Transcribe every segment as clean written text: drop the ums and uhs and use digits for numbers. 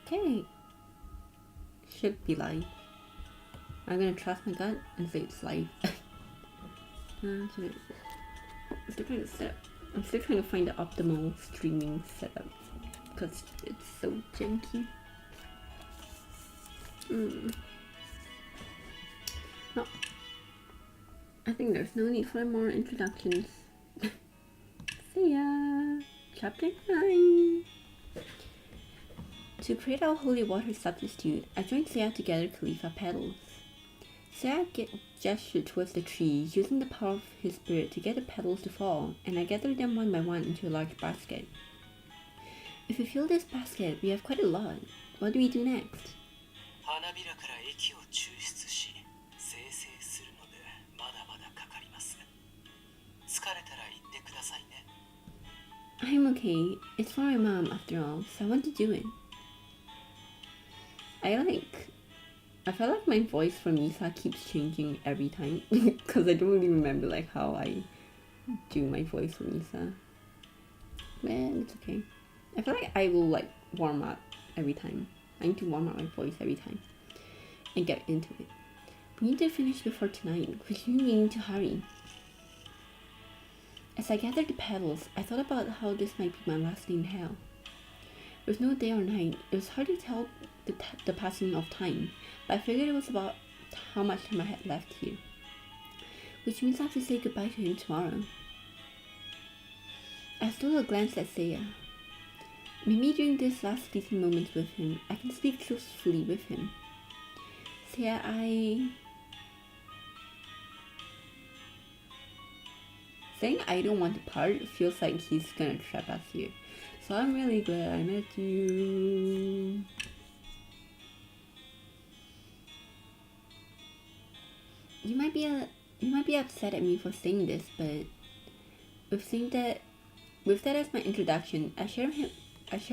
Okay. Should be live. I'm gonna trust my gut and say it's live. I'm still trying to find the optimal streaming setup because it's so janky. No, I think there's no need for more introductions. Seiya! Chapter 9! To create our holy water substitute, I joined Seiya to gather Khalifa petals. Seiya gestured towards the tree, using the power of his spirit to get the petals to fall, and I gathered them one by one into a large basket. If we fill this basket, we have quite a lot. What do we do next? I'm okay. It's for my mom, after all, so I want to do it. I feel like my voice for Misa keeps changing every time because I don't really remember like how I do my voice for Misa. Man, it's okay. I feel like I will like warm up every time. I need to warm up my voice every time and get into it. We need to finish before tonight, which means we need to hurry. As I gathered the petals, I thought about how this might be my last day in hell. With no day or night, it was hard to tell the passing of time, but I figured it was about how much time I had left here. Which means I have to say goodbye to him tomorrow. I stole a glance at Seiya. Maybe during these last fleeting moments with him, I can speak truthfully with him. Seiya, saying I don't want to part feels like he's gonna trap us here. So I'm really glad I met you. You might be upset at me for saying this, but with that as my introduction, I share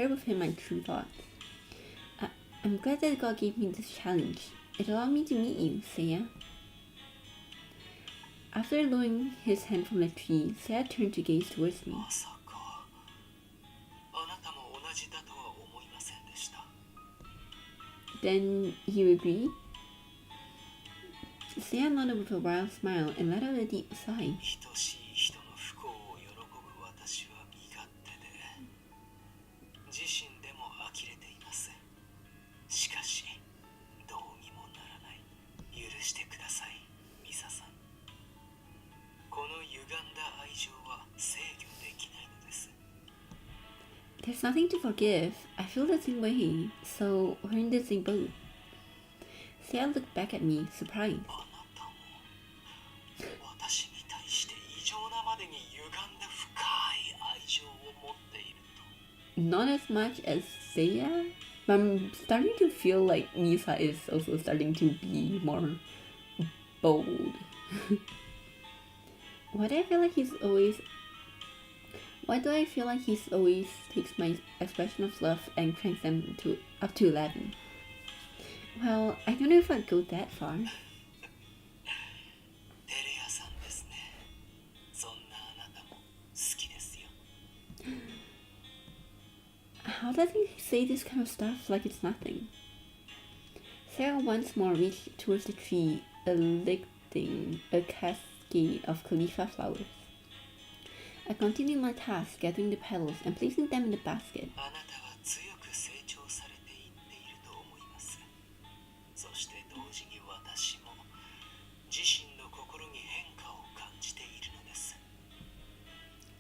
with him my true thoughts. I'm glad that God gave me this challenge. It allowed me to meet you, Seiya. After lowering his hand from the tree, Seiya turned to gaze towards me. Then you agree? Seiya nodded with a wild smile and let out a deep sigh. There's nothing to forgive. I feel the same way, so we're in the same boat. Seiya looked back at me, surprised. Not as much as Seiya, but I'm starting to feel like Misa is also starting to be more bold. Why do I feel like he always takes my expression of love and cranks them up to 11? Well, I don't know if I'd go that far. How does he say this kind of stuff like it's nothing? Seiya once more reached towards the tree, electing a cascade of Khalifa flowers. I continued my task, gathering the petals and placing them in the basket.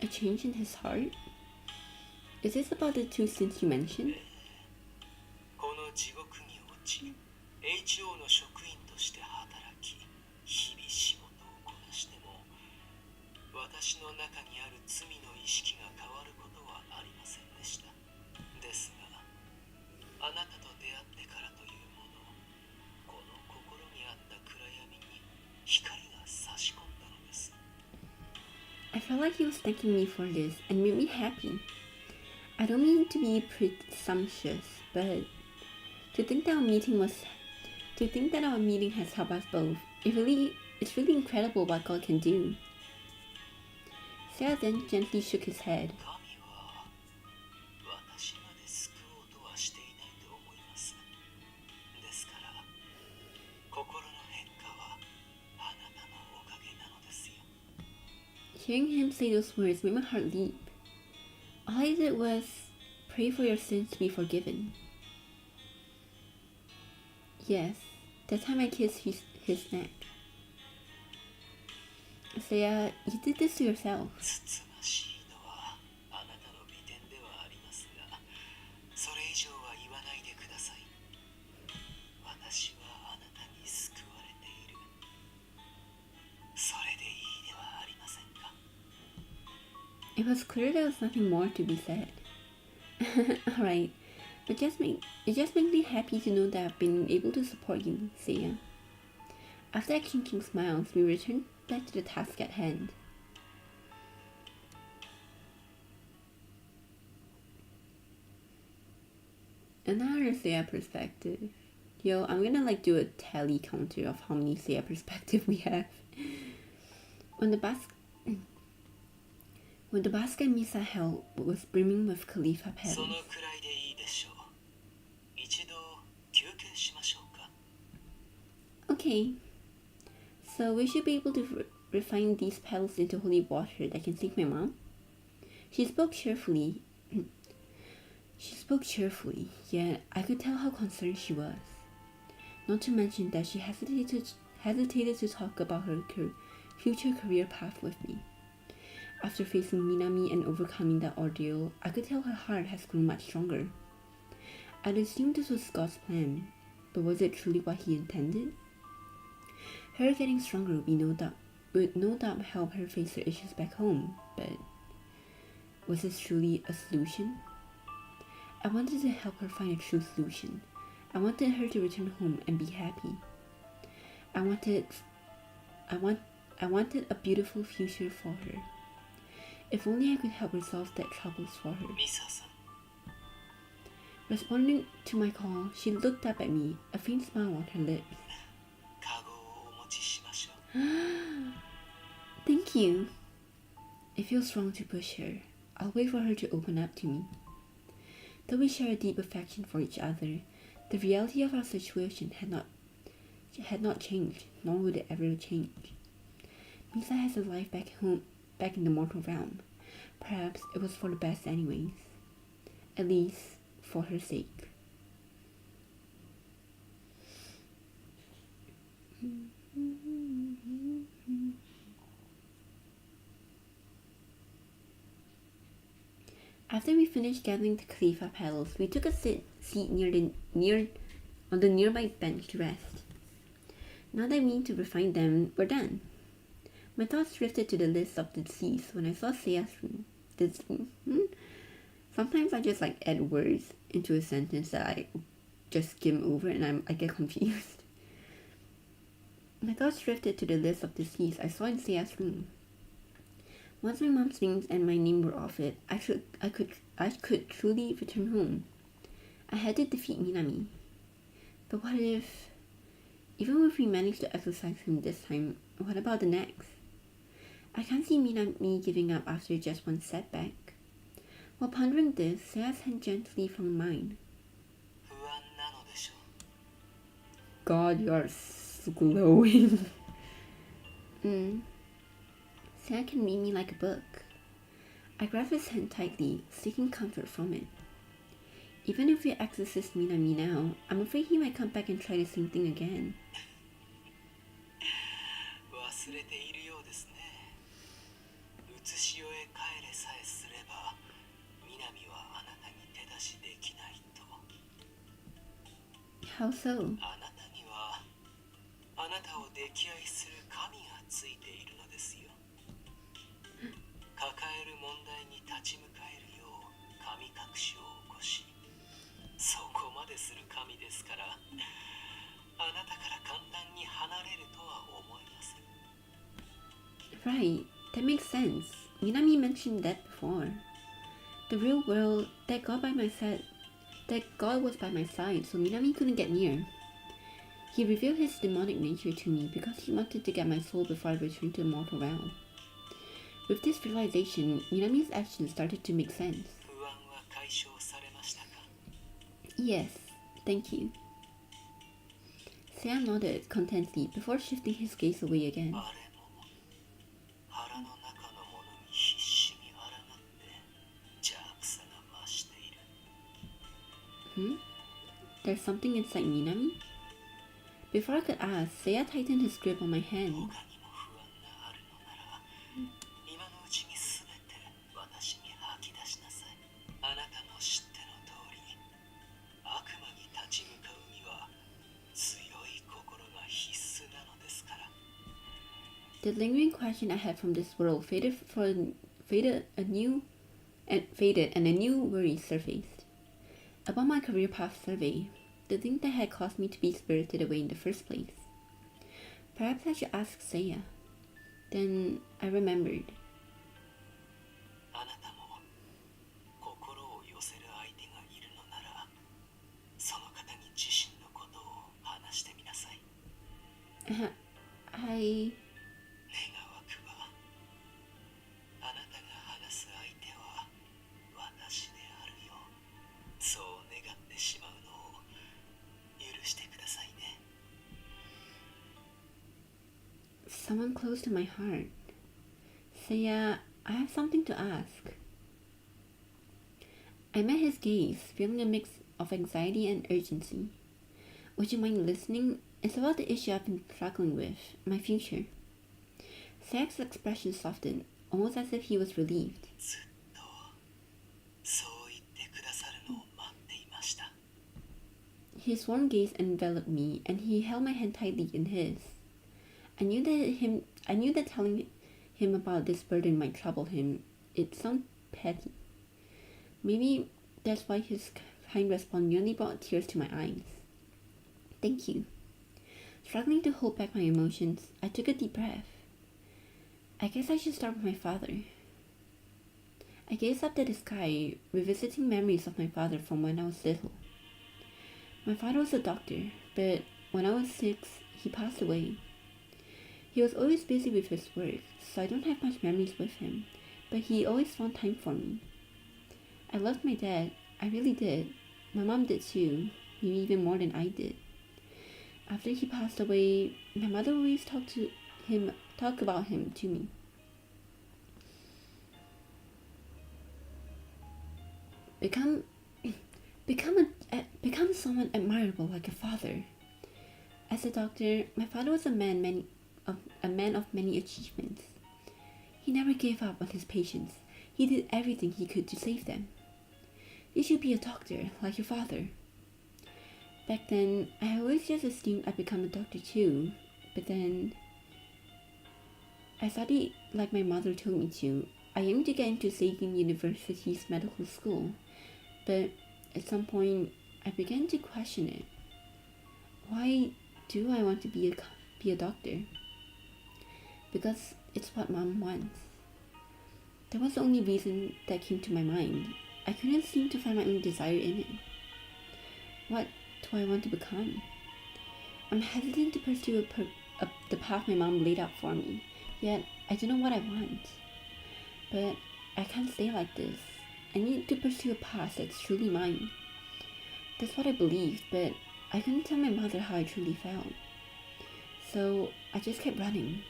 A change in his heart? Is this about the two sins you mentioned? I felt like he was thanking me for this and made me happy. I don't mean to be presumptuous, but to think that our meeting has helped us both, it's really incredible what God can do. Seiya then gently shook his head. Hearing him say those words made my heart leap. All I did was pray for your sins to be forgiven. Yes, that time I kissed his neck. Seiya, you did this to yourself. It was clear there was nothing more to be said. Alright, it just makes me happy to know that I've been able to support you, Seiya. After exchanging smiles, we returned back to the task at hand. Another Seiya perspective. Yo, I'm gonna do a tally counter of how many Seiya perspective we have. When the basket Misa held was brimming with Khalifa petals. Okay, so we should be able to refine these petals into holy water that can save my mom. She spoke cheerfully, yet I could tell how concerned she was. Not to mention that she hesitated to talk about her future career path with me. After facing Minami and overcoming that ordeal, I could tell her heart has grown much stronger. I'd assumed this was God's plan, but was it truly what he intended? Her getting stronger would no doubt help her face her issues back home, but was this truly a solution? I wanted to help her find a true solution. I wanted her to return home and be happy. I wanted a beautiful future for her. If only I could help resolve that troubles for her. Responding to my call, she looked up at me, a faint smile on her lips. Thank you. It feels wrong to push her. I'll wait for her to open up to me. Though we share a deep affection for each other, the reality of our situation had not changed, nor would it ever change. Misa has a life back in the mortal realm. Perhaps it was for the best anyways. At least, for her sake. After we finished gathering the Khalifa petals, we took a seat on the nearby bench to rest. Now that we need to refine them, we're done. My thoughts drifted to the list of the deceased when I saw Seiya's room. Sometimes I just add words into a sentence that I just skim over and I get confused. My thoughts drifted to the list of deceased I saw in Seiya's room. Once my mom's names and my name were off it, I could truly return home. I had to defeat Minami. But what if, even if we managed to exorcise him this time, what about the next? I can't see Minami giving up after just one setback. While pondering this, Seiya's hand gently from mine. God, you are glowing. Seiya can read me like a book. I grab his hand tightly, seeking comfort from it. Even if we exorcist Minami now, I'm afraid he might come back and try the same thing again. How so? Right, that makes sense. Minami mentioned that before. The real world, that God was by my side, so Minami couldn't get near. He revealed his demonic nature to me because he wanted to get my soul before I returned to the mortal realm. With this realization, Minami's actions started to make sense. Yes, thank you. Seiya nodded contently before shifting his gaze away again. There's something inside Minami? Before I could ask, Seiya tightened his grip on my hand. The lingering question I had from this world faded and a new worry surfaced. About my career path survey, the thing that had caused me to be spirited away in the first place. Perhaps I should ask Seiya. Then I remembered. I... Someone close to my heart. Seiya, I have something to ask. I met his gaze, feeling a mix of anxiety and urgency. Would you mind listening? It's about the issue I've been struggling with, my future. Seiya's expression softened, almost as if he was relieved. His warm gaze enveloped me, and he held my hand tightly in his. I knew that telling him about this burden might trouble him. It sounded petty. Maybe that's why his kind response nearly brought tears to my eyes. Thank you. Struggling to hold back my emotions, I took a deep breath. I guess I should start with my father. I gazed up at the sky, revisiting memories of my father from when I was little. My father was a doctor, but when I was 6, he passed away. He was always busy with his work, so I don't have much memories with him, but he always found time for me. I loved my dad, I really did. My mom did too, maybe even more than I did. After he passed away, my mother always talk about him to me. Become someone admirable like a father. As a doctor, my father was a man of many achievements. He never gave up on his patients. He did everything he could to save them. You should be a doctor, like your father. Back then, I always just assumed I'd become a doctor too, but then I studied like my mother told me to. I aimed to get into Seiya University's medical school, but at some point, I began to question it. Why do I want to be a doctor? Because it's what Mom wants. That was the only reason that came to my mind. I couldn't seem to find my own desire in it. What do I want to become? I'm hesitant to pursue the path my mom laid out for me, yet I don't know what I want. But I can't stay like this. I need to pursue a path that's truly mine. That's what I believed, but I couldn't tell my mother how I truly felt. So I just kept running.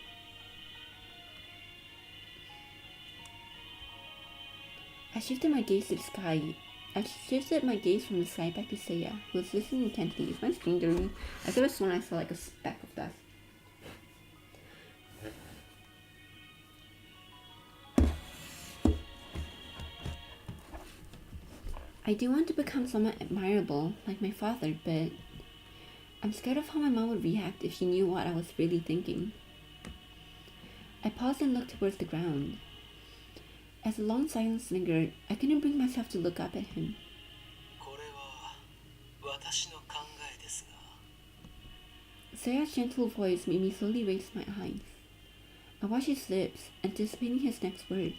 I shifted my gaze to the sky. I shifted my gaze from the sky back to Seiya, who was listening intently. Is my screen dirty? I could have sworn I saw like a speck of dust. I do want to become someone admirable, like my father, but I'm scared of how my mom would react if she knew what I was really thinking. I paused and looked towards the ground. As a long silence lingered, I couldn't bring myself to look up at him. Seiya's gentle voice made me slowly raise my eyes. I watched his lips, anticipating his next words.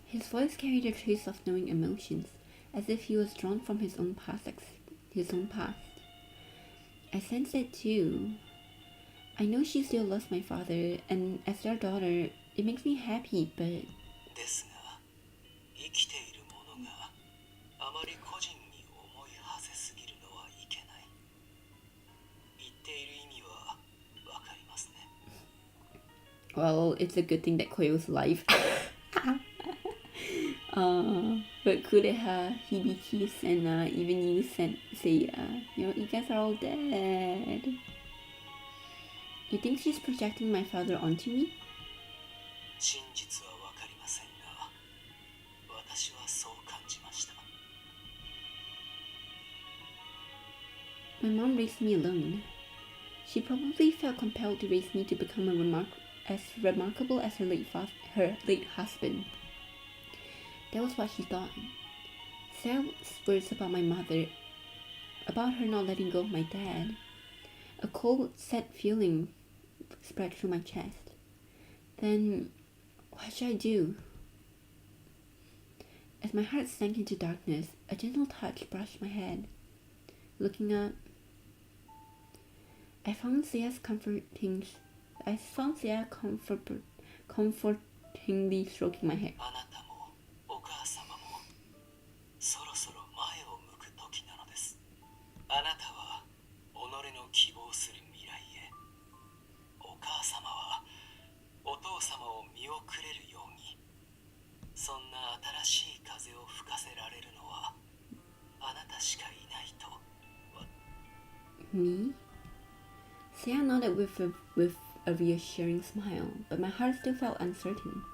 His voice carried a trace of knowing emotions, as if he was drawn from his own past. I sensed it too. I know she still loves my father, and as their daughter, it makes me happy, but... 生きているものがあまり個人に思い馳せすぎるのはいけない。言っている意味はわかりますね。 Well, it's a good thing that Koyo's alive. But Kureha, Hibiki, Senna, even you, Seiya, you guys are all dead. You think she's projecting my father onto me? 真実はわかりませんが、私はそう感じました。 My mom raised me alone. She probably felt compelled to raise me to become as remarkable as her late husband. That was what she thought. Sarah's words about my mother, about her not letting go of my dad. A cold, sad feeling spread through my chest. Then, what should I do? As my heart sank into darkness, a gentle touch brushed my head. Looking up, I found Seiya comfortingly stroking my hair. あなたもお母様もそろそろ前を向く時なのです。あなたは己の希望する未来へ、お母様はお父様を見送れるように。そんな新しい風を吹かせられるのはあなたしかいないと。 Me? Seiya nodded with a reassuring smile, but my heart still felt uncertain.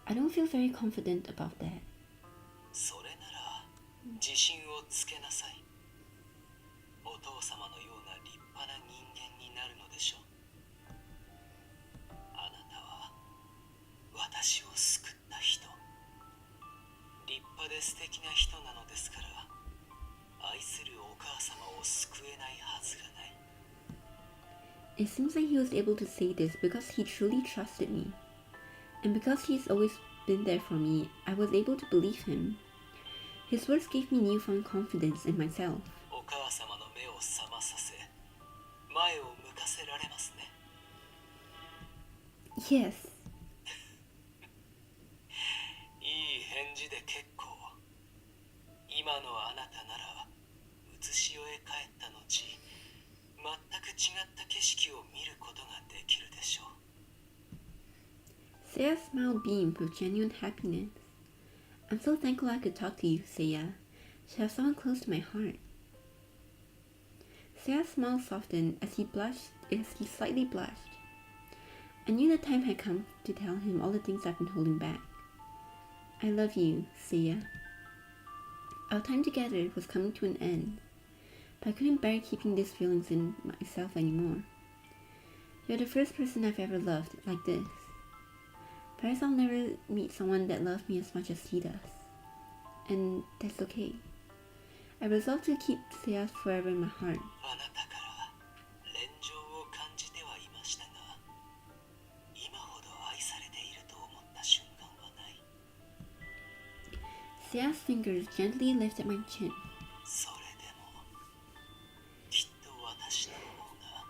I don't feel very confident about that. それなら自信をつけなさい。お父様のような立派な人間になるのでしょう。あなたは私を救った人、立派で素敵な人なのですから、愛するお母様を救えないはずがない。 It seems like he was able to say this because he truly trusted me. And because he's always been there for me, I was able to believe him. His words gave me newfound confidence in myself. お母様の目を覚まさせ、前を向かせられますね。 Yes. いい返事で結構。今のあなたなら写し終え帰った後、全く違った景色を見ることができるでしょう。 Seiya's smile beamed with genuine happiness. I'm so thankful I could talk to you, Seiya. To have someone close to my heart. Seiya's smile softened as he slightly blushed. I knew the time had come to tell him all the things I've been holding back. I love you, Seiya. Our time together was coming to an end, but I couldn't bear keeping these feelings in myself anymore. You're the first person I've ever loved like this. Perhaps I'll never meet someone that loves me as much as he does. And that's okay. I resolved to keep Seiya forever in my heart. あなたから恋情を感じてはいましたが、今ほど愛されていると思った瞬間はない。 Seiya's fingers gently lifted my chin. それでもきっと私の方が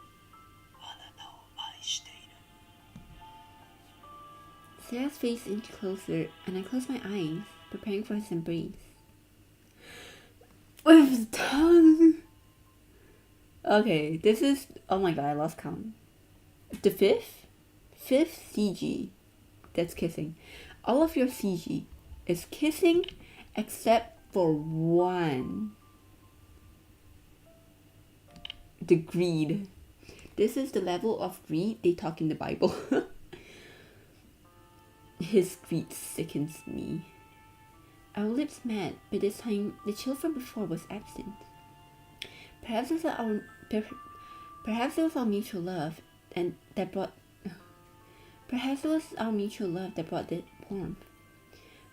あなたを愛している。 Seiya's face inched closer, and I closed my eyes, preparing for his embrace. With his tongue! Okay, this is... Oh my god, I lost count. The fifth? Fifth CG. That's kissing. All of your CG is kissing except for one. The greed. This is the level of greed they talk in the Bible. His greed sickens me. Our lips met, but this time the chill from before was absent. Perhaps it was our mutual love and that brought. Perhaps it was our mutual love that brought the warmth.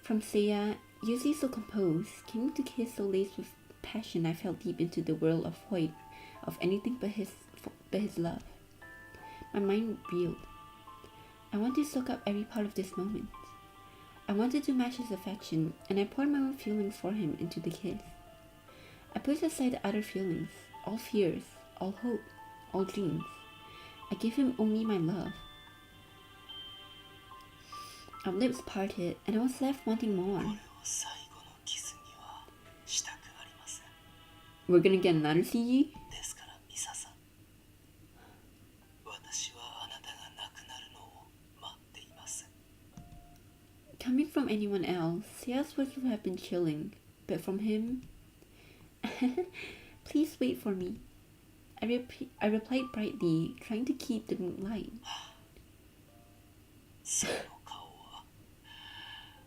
From Seiya, usually so composed, came to kiss so laced with passion I felt deep into the world of void of anything but his love. My mind reeled. I wanted to soak up every part of this moment. I wanted to match his affection, and I poured my own feelings for him into the kiss. I pushed aside the other feelings, all fears, all hope, all dreams. I gave him only my love. Our lips parted, and I was left wanting more. 最後のキスにはしたくありません。 We're gonna get another CG? ですからミサさん、私はあなたが亡くなるのを待っています。 Coming from anyone else, Seiya's words would have been chilling, but from him, please wait for me. I replied brightly, trying to keep the mood light. その顔は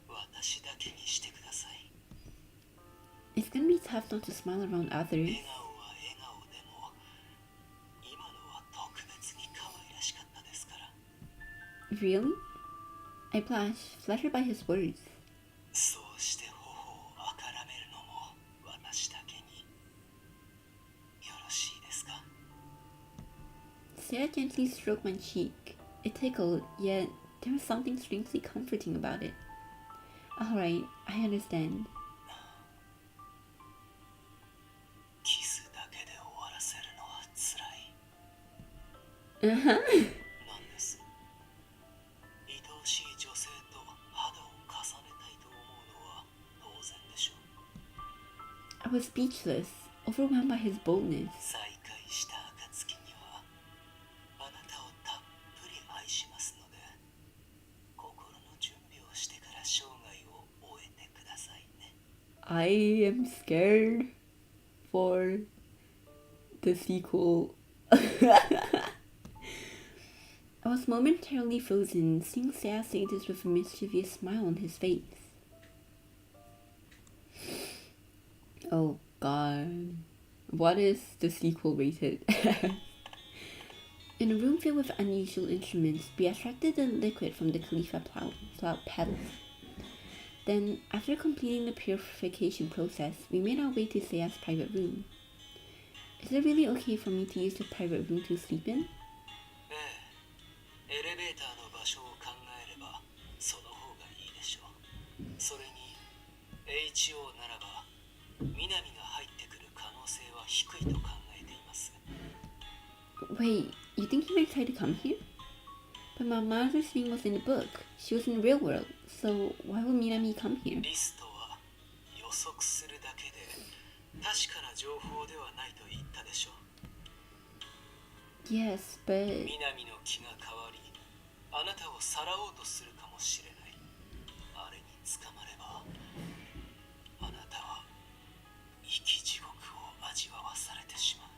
私だけにしてください。 It's gonna be tough not to smile around 笑 others. 顔は笑顔でも今のは特別に可愛らしかったですから。 Really? I blushed, flattered by his words. そうして頬をあからめるのも私だけによろしいですか。 Seiya gently stroked my cheek. It tickled, yet there was something strangely comforting about it. Alright, I understand. キスだけで終わらせるのはつらい Uh-huh. なんです。愛おしい女性と肌を重ねたいと思うのは当然でしょう。 I was speechless, overwhelmed by his boldness. 再会した暁にはあなたをたっぷり愛しますので、心の準備をしてから生涯を終えてくださいね。 I am scared for the sequel. I was momentarily frozen, seeing Seiya say this with a mischievous smile on his face. Oh god. What is the sequel rated? In a room filled with unusual instruments, we extracted the liquid from the Khalifa petals. Then, after completing the purification process, we made our way to Seiya's private room. Is it really okay for me to use the private room to sleep in? エレベーターの場所を考えればその方がいいでしょう。それに HO ならば南が入ってくる可能性は低いと考えています。 Wait, you think he might try to come here? But my mother's name was in the book. She was in the real world, so why would Minami come here? リストは予測するだけで確かな情報ではないと言ったでしょう。 Yes, but... 南の気が変わり、あなたをさらおうとするかもしれない。あれに捕まれば、あなたは生き地獄を味わわされてしまう。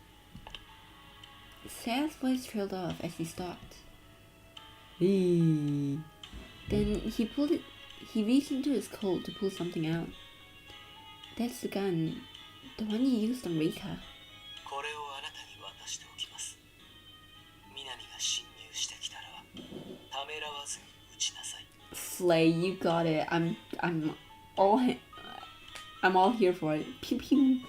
Seiya's voice trailed off as he stopped. Then he reached into his coat to pull something out. That's the gun. The one you used on Reika. これをあなたに渡しておきます。南が侵入してきたら、ためらわずに撃ちなさい。 Slay, you got it. I'm all here for it. Pew pew.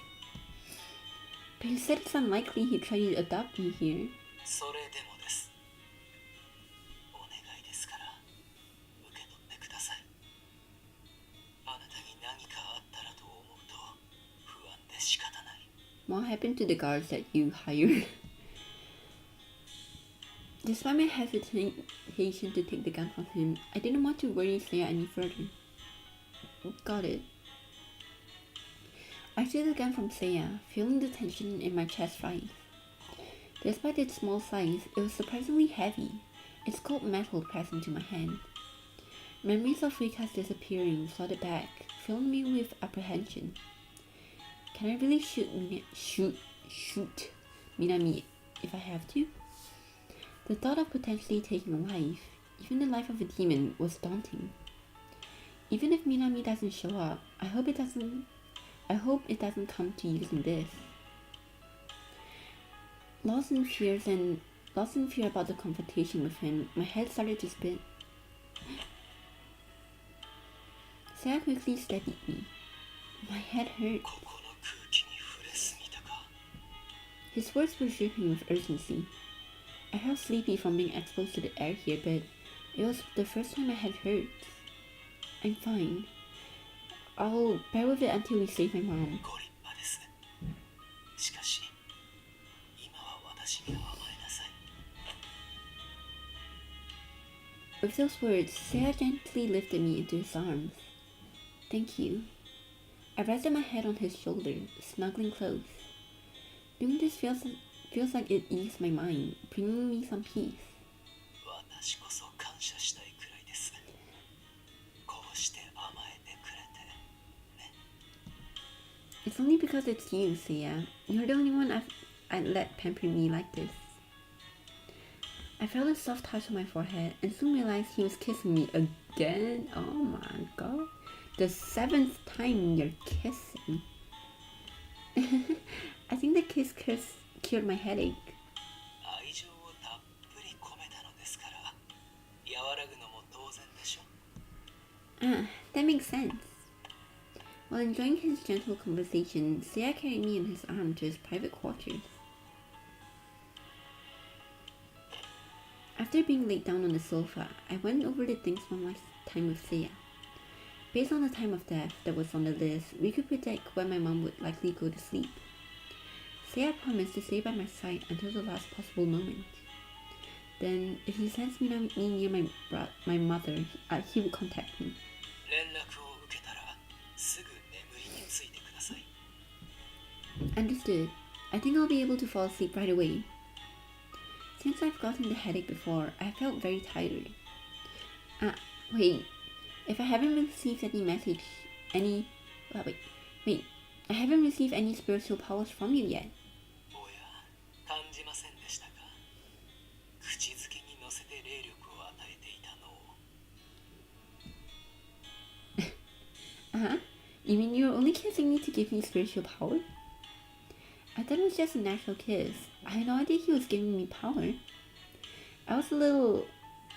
But you said it's unlikely he'd try to adopt me here. それでもです。お願いですから、受け取ってください。あなたに何かあったらと思うと、不安で仕方ない。 What happened to the guards that you hired? Despite my hesitation to take the gun from him, I didn't want to worry Seiya any further. Got it. I took the gun from Seiya, feeling the tension in my chest rise. Despite its small size, it was surprisingly heavy, its cold metal pressed into my hand. Memories of Rika's disappearing flooded back, filling me with apprehension. Can I really shoot Minami if I have to? The thought of potentially taking a life, even the life of a demon, was daunting. Even if Minami doesn't show up, I hope it doesn't come to using this. Lost in fear about the confrontation with him, my head started to spin. Seiya quickly steadied me. My head hurt. ここの空気に触れすぎたか。 His words were dripping with urgency. I felt sleepy from being exposed to the air here, but it was the first time my head hurt. I'm fine. I'll bear with it until we save my mom. ご立派です。しかし、今は私に甘えなさい。 With those words, Seiya gently lifted me into his arms. Thank you. I rested my head on his shoulder, snuggling close. Doing this feels like it eased my mind, bringing me some peace. 私こそ感謝したいくらいです。こうして甘えてくれてね。 It's only because it's you, Seiya. You're the only one I'd let pamper me like this. I felt a soft touch on my forehead and soon realized he was kissing me again. Oh my god. The 7th time you're kissing. I think the kiss cured my headache. 愛情をたっぷり込めたのですから、和らぐのも当然でしょ。Ah, that makes sense. While enjoying his gentle conversation, Seiya carried me in his arm to his private quarters. After being laid down on the sofa, I went over the things from my time with Seiya. Based on the time of death that was on the list, we could predict when my mom would likely go to sleep. Seiya promised to stay by my side until the last possible moment. Then, if he sensed me near my mother, he would contact me. 連絡を受けたらすぐ眠りについてください。 Understood. I think I'll be able to fall asleep right away. Since I've gotten the headache before, I felt very tired. Wait. If I haven't received any message, I haven't received any spiritual powers from you yet. おや、感じませんでしたか？口づけに乗せて霊力を与えていたのを。Uh-huh. You mean you're only kissing me to give me spiritual power? I thought it was just a natural kiss. I had no idea he was giving me power. I was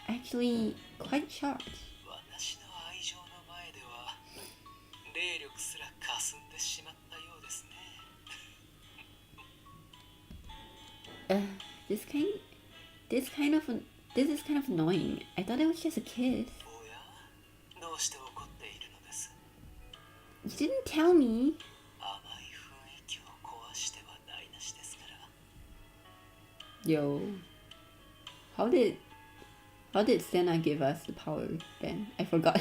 actually quite shocked. 私の愛情の前では霊力すら霞んでしまったようですね。This is kind of annoying. I thought it was just a kiss. おや、どうして怒っているのです？ You didn't tell me. 甘い雰囲気を壊しては台無しですから。 Yo, how did Senna give us the power then? I forgot.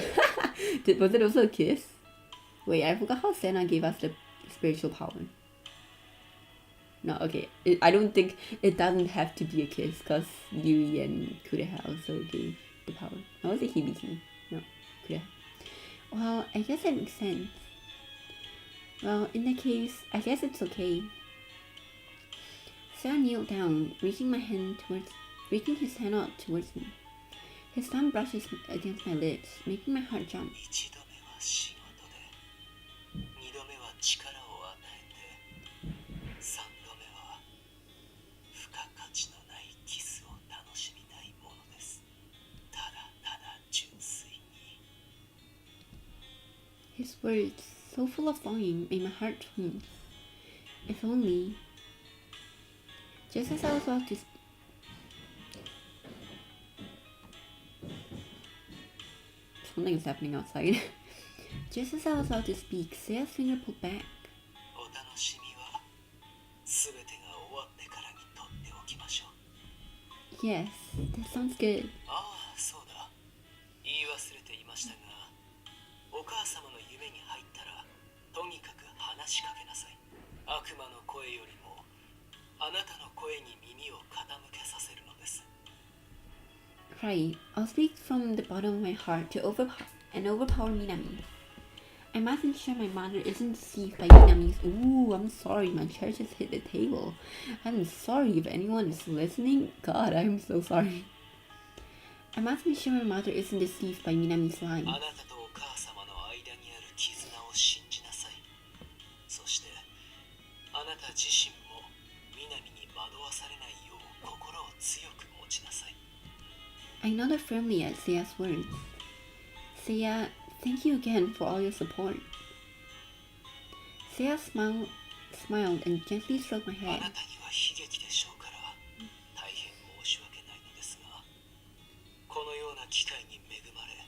Was it also a kiss? Wait, I forgot how Senna gave us the spiritual power. No, okay. I don't think it doesn't have to be a kiss because Yui and Kureha also gave the power. Or was it Hibiki? No, Kureha. Well, I guess that makes sense. Well, in that case, I guess it's okay. Seiya kneeled down, reaching his hand out towards me. His thumb brushes against my lips, making my heart jump. 一度目は仕事で、二度目は力を与えて、三度目は付加価値のないキスを楽しみたいものです。ただただ純粋に。 His words, so full of longing, made my heart twinge. If only. Just as I was about to Something is happening outside. Just as I was about to speak, Seiya's finger pulled back. お楽しみはすべてが終わってからにとっておきましょう。 Yes, that sounds good. ああ、そうだ。言い忘れていましたが、お母様の夢に入ったら、とにかく話しかけなさい。悪魔の声よりも、あなたの声に耳を傾けさせるのです。 Right, I'll speak from the bottom of my heart to overpower Minami. I must ensure my mother isn't deceived by Minami's. Ooh, I'm sorry, my chair just hit the table. I'm sorry if anyone is listening. God, I'm so sorry. I must ensure my mother isn't deceived by Minami's lies. あなたとお母様の間にある絆を信じなさい。そして、あなた自身も南に惑わされないよう心を強く持ちなさい。 I nodded firmly at Seiya's words. Seiya, thank you again for all your support. Seiya smiled and gently stroked my あ head. なたには悲劇でしょうから大変申し訳ないのですが、このような機会に恵まれ、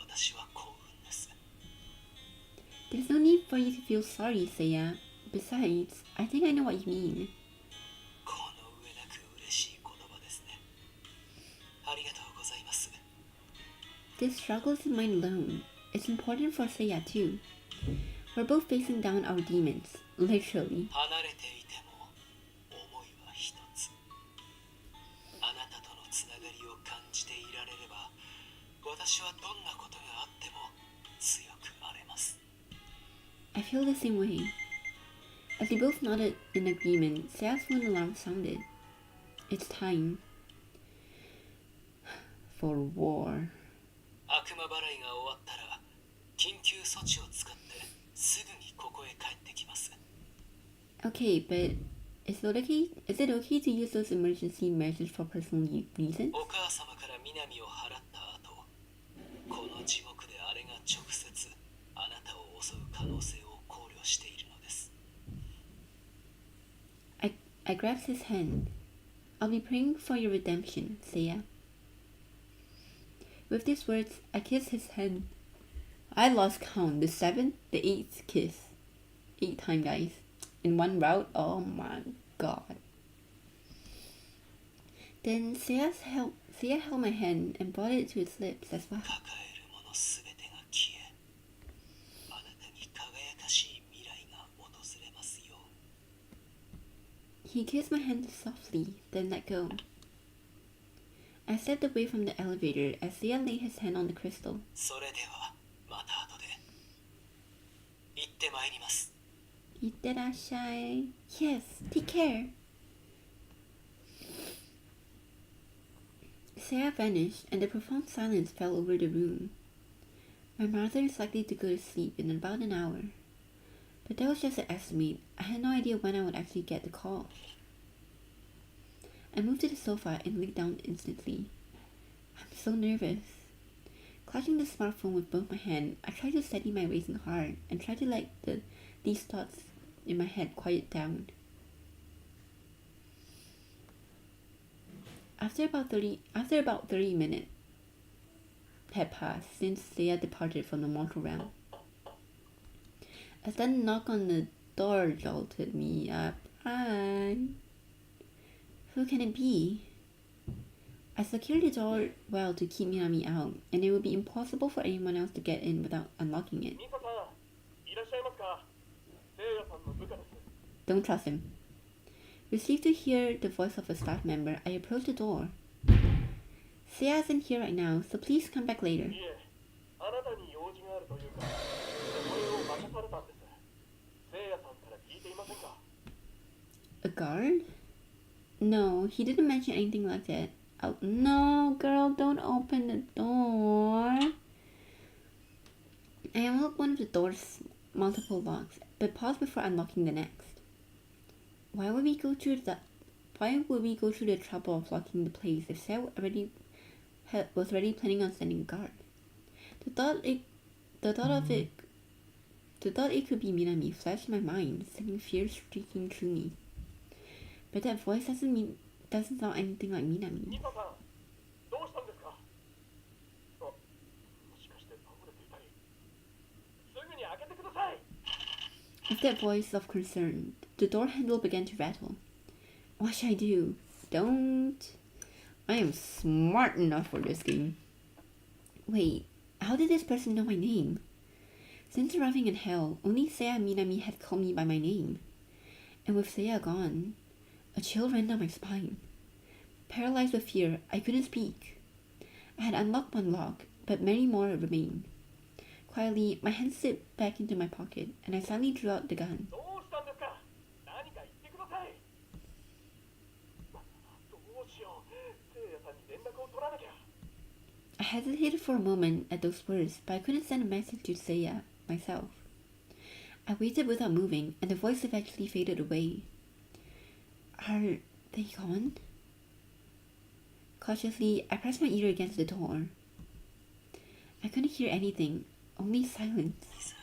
私は幸運です。 There's no need for you to feel sorry, Seiya. Besides, I think I know what you mean. この上なく嬉しい言葉ですね。ありがとうございます。 This struggle isn't mine alone. it's important for Seiya too. We're both facing down our demons, literally. 離れていても思いは一つ。あなたとのつながりを感じていられれば、私はどんなことがあっても強くあれます。 I feel the same way. As we both nodded in agreement, Seiya's phone alarm sounded. It's time. For war. 悪魔払いが終わったら、緊急措置を使ってすぐにここへ帰ってきます。 Okay, but is it okay to use those emergency measures for personal reasons? お母様から南を払った後、この地獄であれが直接あなたを襲う可能性を考慮しているのです。 I grabbed his hand. I'll be praying for your redemption, Seiya. With these words, I kissed his hand. I lost count. The 7th, the 8th kiss. 8 times, guys. In one route? Oh my god. Then Seiya held my hand and brought it to his lips as well. 抱えるものすべてが消え、あなたに輝かしい未来が訪れますよ。 He kissed my hand softly, then let go. I stepped away from the elevator as Seiya laid his hand on the crystal. それではまた後で行ってまいります。 Itterashai. Yes, take care. Seiya vanished and the profound silence fell over the room. My mother is likely to go to sleep in about an hour. But that was just an estimate. I had no idea when I would actually get the call. I moved to the sofa and laid down instantly. I'm so nervous. Clutching the smartphone with both my hands, I tried to steady my racing heart and tried to let these thoughts in my head quiet down. After about 30 minutes had passed since Seiya departed from the mortal realm, a sudden knock on the door jolted me up. Hi. Who can it be? I secured the door well to keep Minami out, and it would be impossible for anyone else to get in without unlocking it. Don't trust him. Relieved to hear the voice of a staff member, I approached the door. Seiya isn't here right now, so please come back later. A guard? No, he didn't mention anything like that. Oh, no, girl, don't open the door. I unlocked one of the door's multiple locks, but paused before unlocking the next. Why would we go through the trouble of locking the place if Seiya was already planning on sending a guard? The thought it could be Minami flashed in my mind, sending fear streaking through me. But that voice doesn't sound anything like Minami. With that voice of concern, the door handle began to rattle. What should I do? Don't. I am smart enough for this game. Wait, how did this person know my name? Since arriving in hell, only Seiya and Minami had called me by my name. And with Seiya gone, a chill ran down my spine. Paralyzed with fear, I couldn't speak. I had unlocked one lock, but many more remained. Quietly, my hand slipped back into my pocket, and I silently drew out the gun. I hesitated for a moment at those words, but I couldn't send a message to Seiya myself. I waited without moving, and the voice eventually faded away. Are they gone? Cautiously, I pressed my ear against the door. I couldn't hear anything, only silence.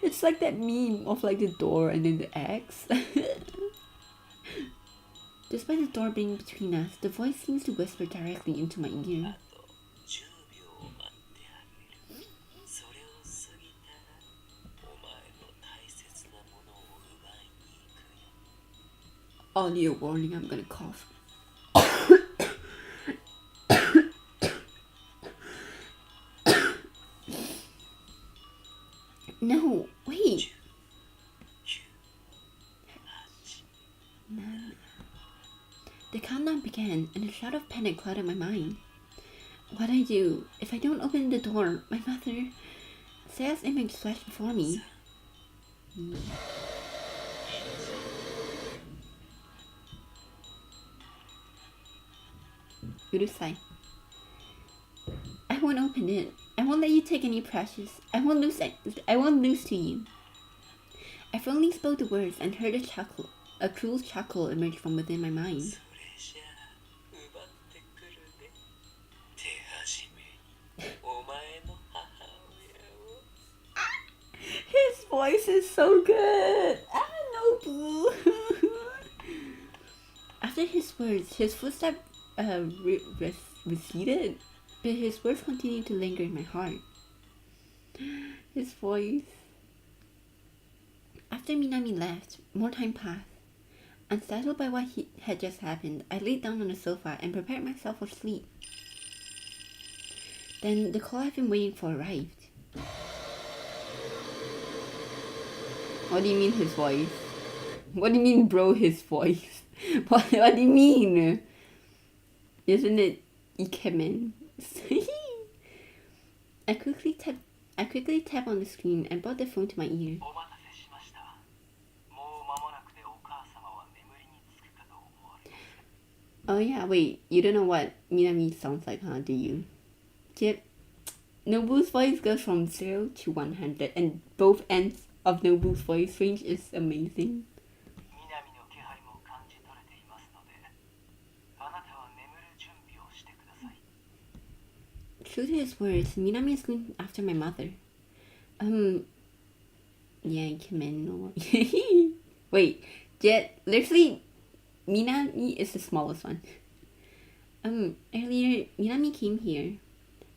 It's like that meme of like the door and then the X. Despite the door being between us, the voice seems to whisper directly into my ear. Audio warning, I'm gonna cough. The countdown began, and a shout of panic clouded my mind. What do I do? If I don't open the door, my mother... Seiya's image flashed before me. Urusai. I won't open it. I won't let you take any precious. I won't lose to you. I firmly spoke the words and heard a cruel chuckle emerge from within my mind. His voice is so good. I know, boo. After his words, his footsteps receded, but his words continued to linger in my heart. His voice. After Minami left, more time passed. Unsettled by what had just happened, I laid down on the sofa and prepared myself for sleep. Then the call I've been waiting for arrived. What do you mean his voice? What do you mean, bro, his voice? What do you mean? Isn't it ikemen? I quickly tapped on the screen and brought the phone to my ear. Oh yeah, wait, you don't know what Minami sounds like, huh, do you? Yep. Nobu's voice goes from 0 to 100, and both ends of Nobu's voice range is amazing. True to his words, Minami is going after my mother. Yeah, Kimen. Wait, Jet, literally, Minami is the smallest one. Earlier, Minami came here.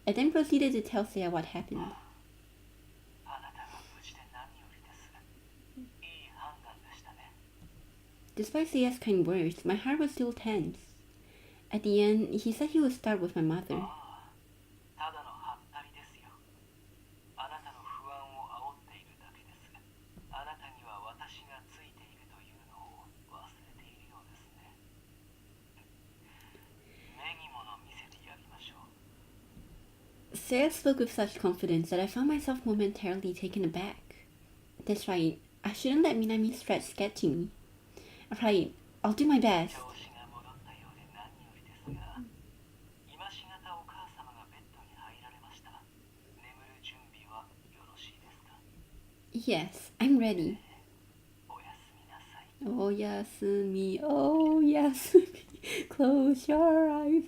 I then proceeded to tell Seiya what happened. Despite Seiya's kind words, my heart was still tense. At the end, he said he would start with my mother. Seiya spoke with such confidence that I found myself momentarily taken aback. That's right, I shouldn't let Minami stretch sketching me. Right, I'll do my best. Yes, I'm ready. Oh Yasumi, oh Yasumi, close your eyes.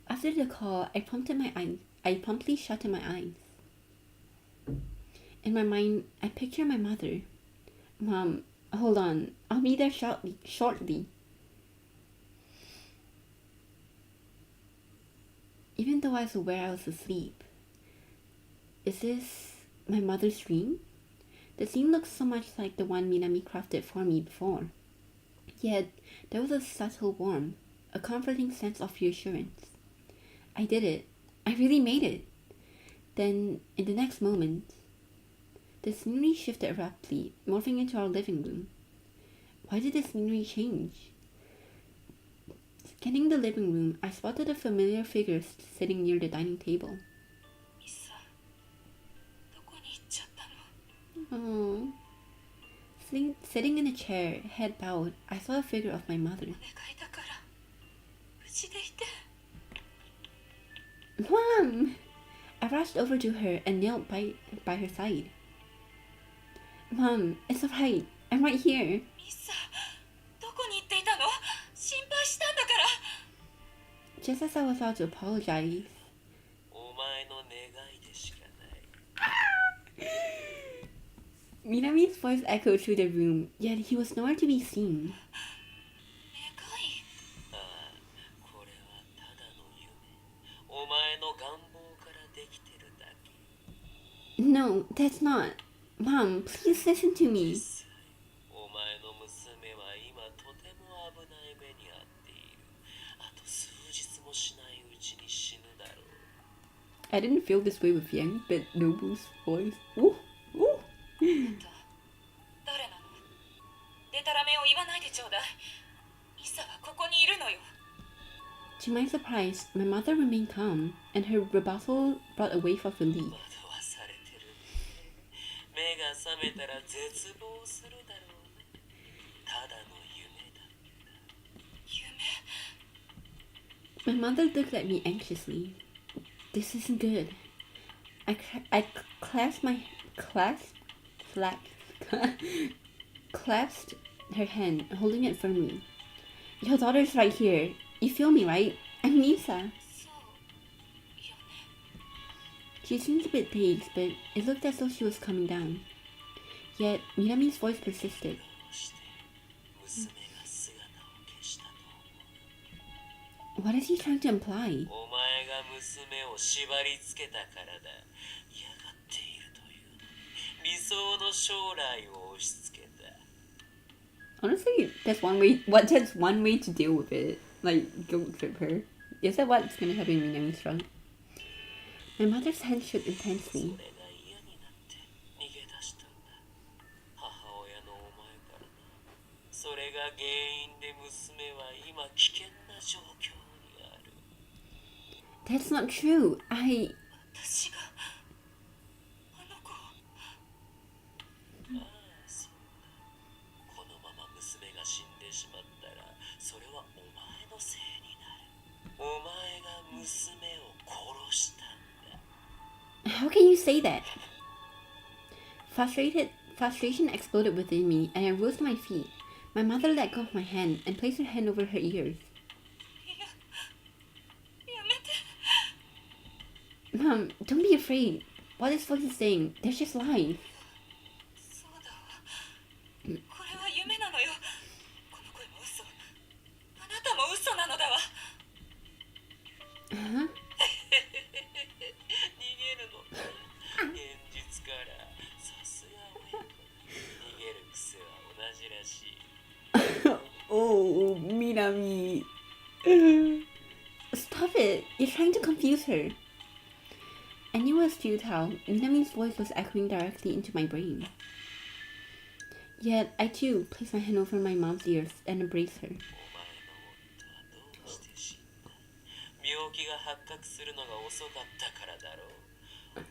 After the call, I promptly shut my eyes. In my mind, I picture my mother. Mom, hold on, I'll be there shortly. Even though I was aware I was asleep. Is this my mother's dream? The scene looks so much like the one Minami crafted for me before. Yet, there was a subtle warmth, a comforting sense of reassurance. I did it. I really made it. Then, in the next moment, the scenery shifted abruptly, morphing into our living room. Why did the scenery change? Scanning the living room, I spotted a familiar figure sitting near the dining table. Oh. Sitting in a chair, head bowed, I saw a figure of my mother. Mom! I rushed over to her and knelt by her side. Mom, it's alright. I'm right here. Just as I was about to apologize, Minami's voice echoed through the room, yet he was nowhere to be seen. No, that's not. Mom, please listen to me. I didn't feel this way with Yang, but Nobu's voice. Ooh, ooh. To my surprise, my mother remained calm, and her rebuttal brought a wave of relief. 惑わされてるね。目が覚めたら絶望するだろうね。ただの夢だ。夢 My mother looked at me anxiously. This isn't good. I clasped my clasped her hand, holding it firmly. Your daughter's right here. You feel me, right? I'm Nisa. She seemed a bit dazed, but it looked as though she was coming down. Yet Minami's voice persisted. どうして娘が姿を消したと思う？ What is he trying to imply? お前が娘を縛り付けたからだ。嫌がっているというのに理想の将来を押し付けた。 Honestly, that's one way. That's one way to deal with it. Like guilt trip her. Is that what's gonna happen in Minami's front? My mother's hand shook そ intensely. れが嫌になって逃げ出したんだ。母親のお前からな。それが原因で娘は今危険な状況にある。 That's not true. 私があの子を。ああ、そうだ。このまま娘が死んでしまったら、それはお前のせいになる。お前が娘を殺したんだ。 How can you say that? Frustration exploded within me, and I rose to my feet. My mother let go of my hand and placed her hand over her ears. やめて。 Mom, don't be afraid. What this voice is saying, there's just lies. そうだわ。これは夢なのよ。この声も嘘。あなたも嘘なのだわ。 Huh? 逃げるのか。現実からさすが親子だ。逃げる癖は同じらしい。 Oh, Minami. Stop it. You're trying to confuse her. I knew it was futile. Minami's voice was echoing directly into my brain. Yet, I too placed my hand over my mom's ears and embraced her. お前の夫はどうして死んだ？病気が発覚するのが遅かったからだろう。お前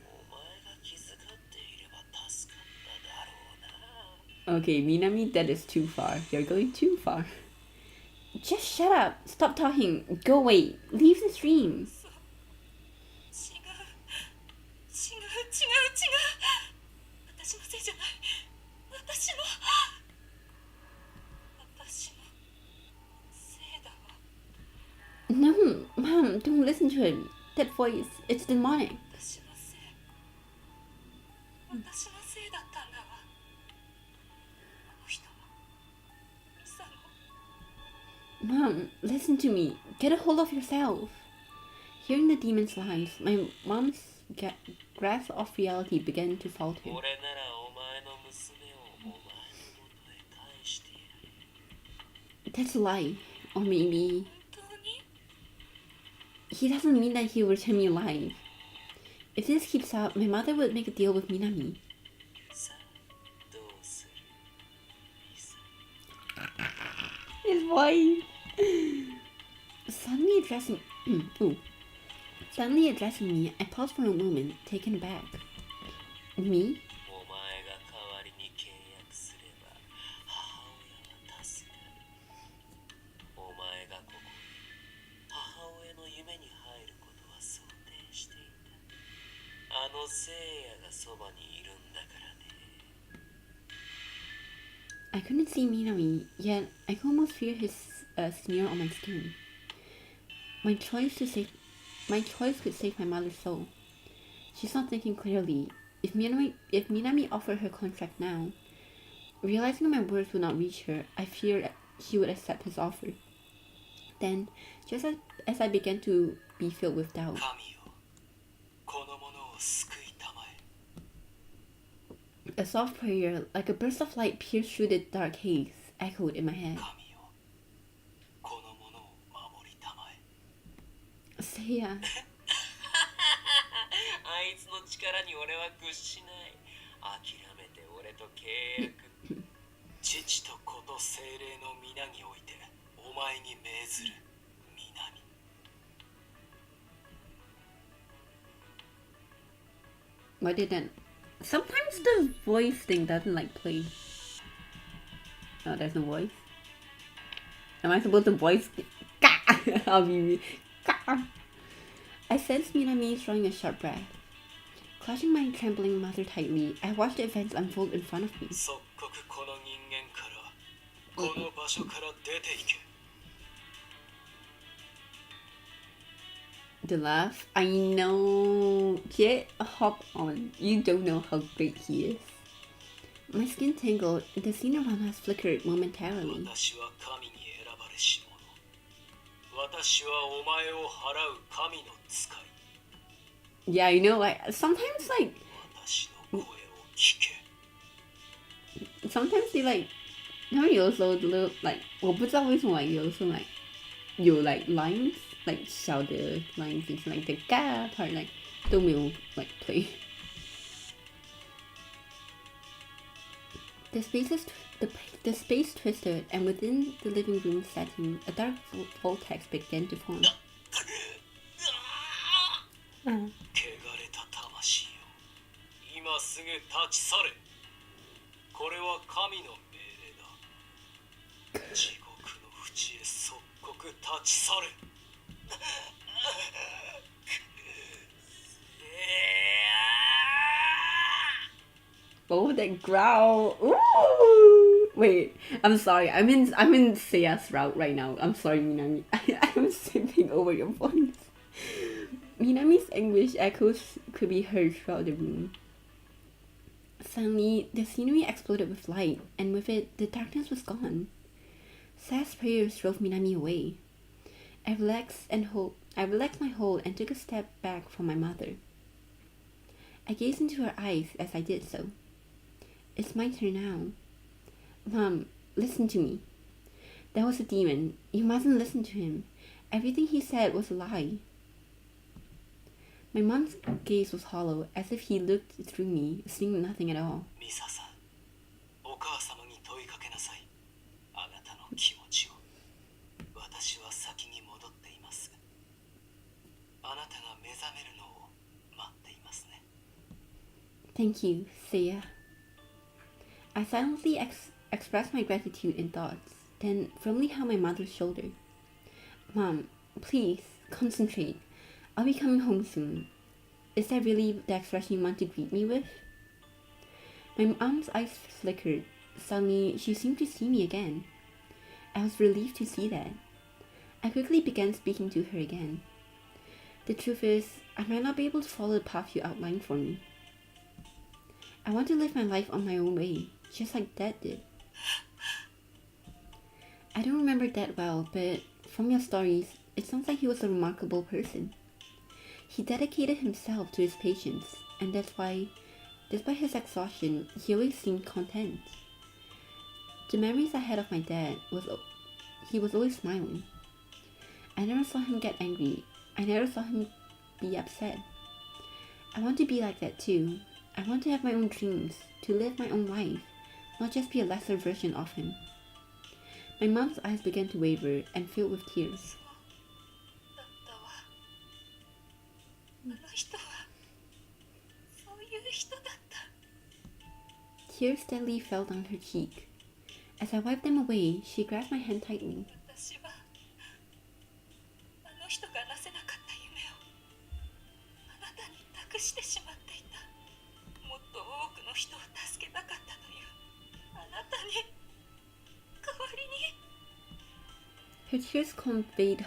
が気遣っていれば助かっただろうな。 Okay, Minami, that is too far. You're going too far. Just shut up. Stop talking. Go away. Leave the stream. 違う。私のせいじゃない。私のせいだわ。 No, Mom, don't listen to him. That voice, it's demonic. 私のせいだったんだわ。あの人はミサの。 Mom, listen to me. Get a hold of yourself. Hearing the demon's lies, my mom's grasp of reality began to falter. 俺ならお前の娘をお前の元へ返してやる。 That's a lie. Or maybe 本当に？ he doesn't mean that he will return me alive. If this keeps up, my mother would make a deal with Minami. さあ、どうする？ミサ。 His voice. Suddenly addressing Suddenly addressing me, I paused for a moment, taken aback. Me? お前が代わりに契約すれば母親は助かる。お前がここに母親の夢に入ることは想定していた。あの聖夜がそばにいるんだからね。 I couldn't see Minami, yet I could almost feel his sneer on my skin. My choice could save my mother's soul. She's not thinking clearly. If Minami offered her contract now, realizing my words would not reach her, I feared she would accept his offer. Then, just as I began to be filled with doubt, 神よ、この者を救いたまえ。 a soft prayer, like a burst of light pierced through the dark haze, echoed in my head. 神よ、この者を守りたまえ。 Seiya. あいつの力に俺は屈しない。諦めて俺と契約。父と子と精霊の皆においてお前に命ずる南。Why didn't? Sometimes the voice thing doesn't like play. Oh, there's no voice. Am I supposed to voice? I'll be. I sensed Minami drawing a sharp breath. Clutching my trembling mother tightly, I watched the events unfold in front of me. The laugh. I know. Get hop on. You don't know how great he is. My skin tingled. The scene around us flickered momentarily. Yeah, you know, like sometimes they like 他们有的时候 like 我不知道为什么 like 有的时候 like 有 like lines like 小的 lines it's like the ga part like 都没有 like play. The space twisted, and within the living room setting, a dark vortex began to form. Oh, that growl! Ooh! Wait, I'm sorry. I'm in Seiya's route right now. I'm sorry, Minami. I'm sipping over your voice. Minami's anguish echoes could be heard throughout the room. Suddenly, the scenery exploded with light, and with it, the darkness was gone. Seiya's prayers drove Minami away. I relaxed my hold and took a step back from my mother. I gazed into her eyes as I did so. It's my turn now. Mom, listen to me. That was a demon. You mustn't listen to him. Everything he said was a lie. My mom's gaze was hollow, as if he looked through me, seeing nothing at all. Thank you, Seiya. I silently expressed my gratitude in thoughts, then firmly held my mother's shoulder. Mom, please, concentrate. I'll be coming home soon. Is that really the expression you want to greet me with? My mom's eyes flickered. Suddenly, she seemed to see me again. I was relieved to see that. I quickly began speaking to her again. The truth is, I might not be able to follow the path you outlined for me. I want to live my life on my own way, just like Dad did. I don't remember Dad well, but from your stories, it sounds like he was a remarkable person. He dedicated himself to his patients, and that's why, despite his exhaustion, he always seemed content. The memories I had of my dad was he was always smiling. I never saw him get angry. I never saw him be upset. I want to be like that too. I want to have my own dreams, to live my own life, not just be a lesser version of him. My mom's eyes began to waver and filled with tears. Tears steadily fell down her cheek. As I wiped them away, she grasped my hand tightly. Her tears conveyed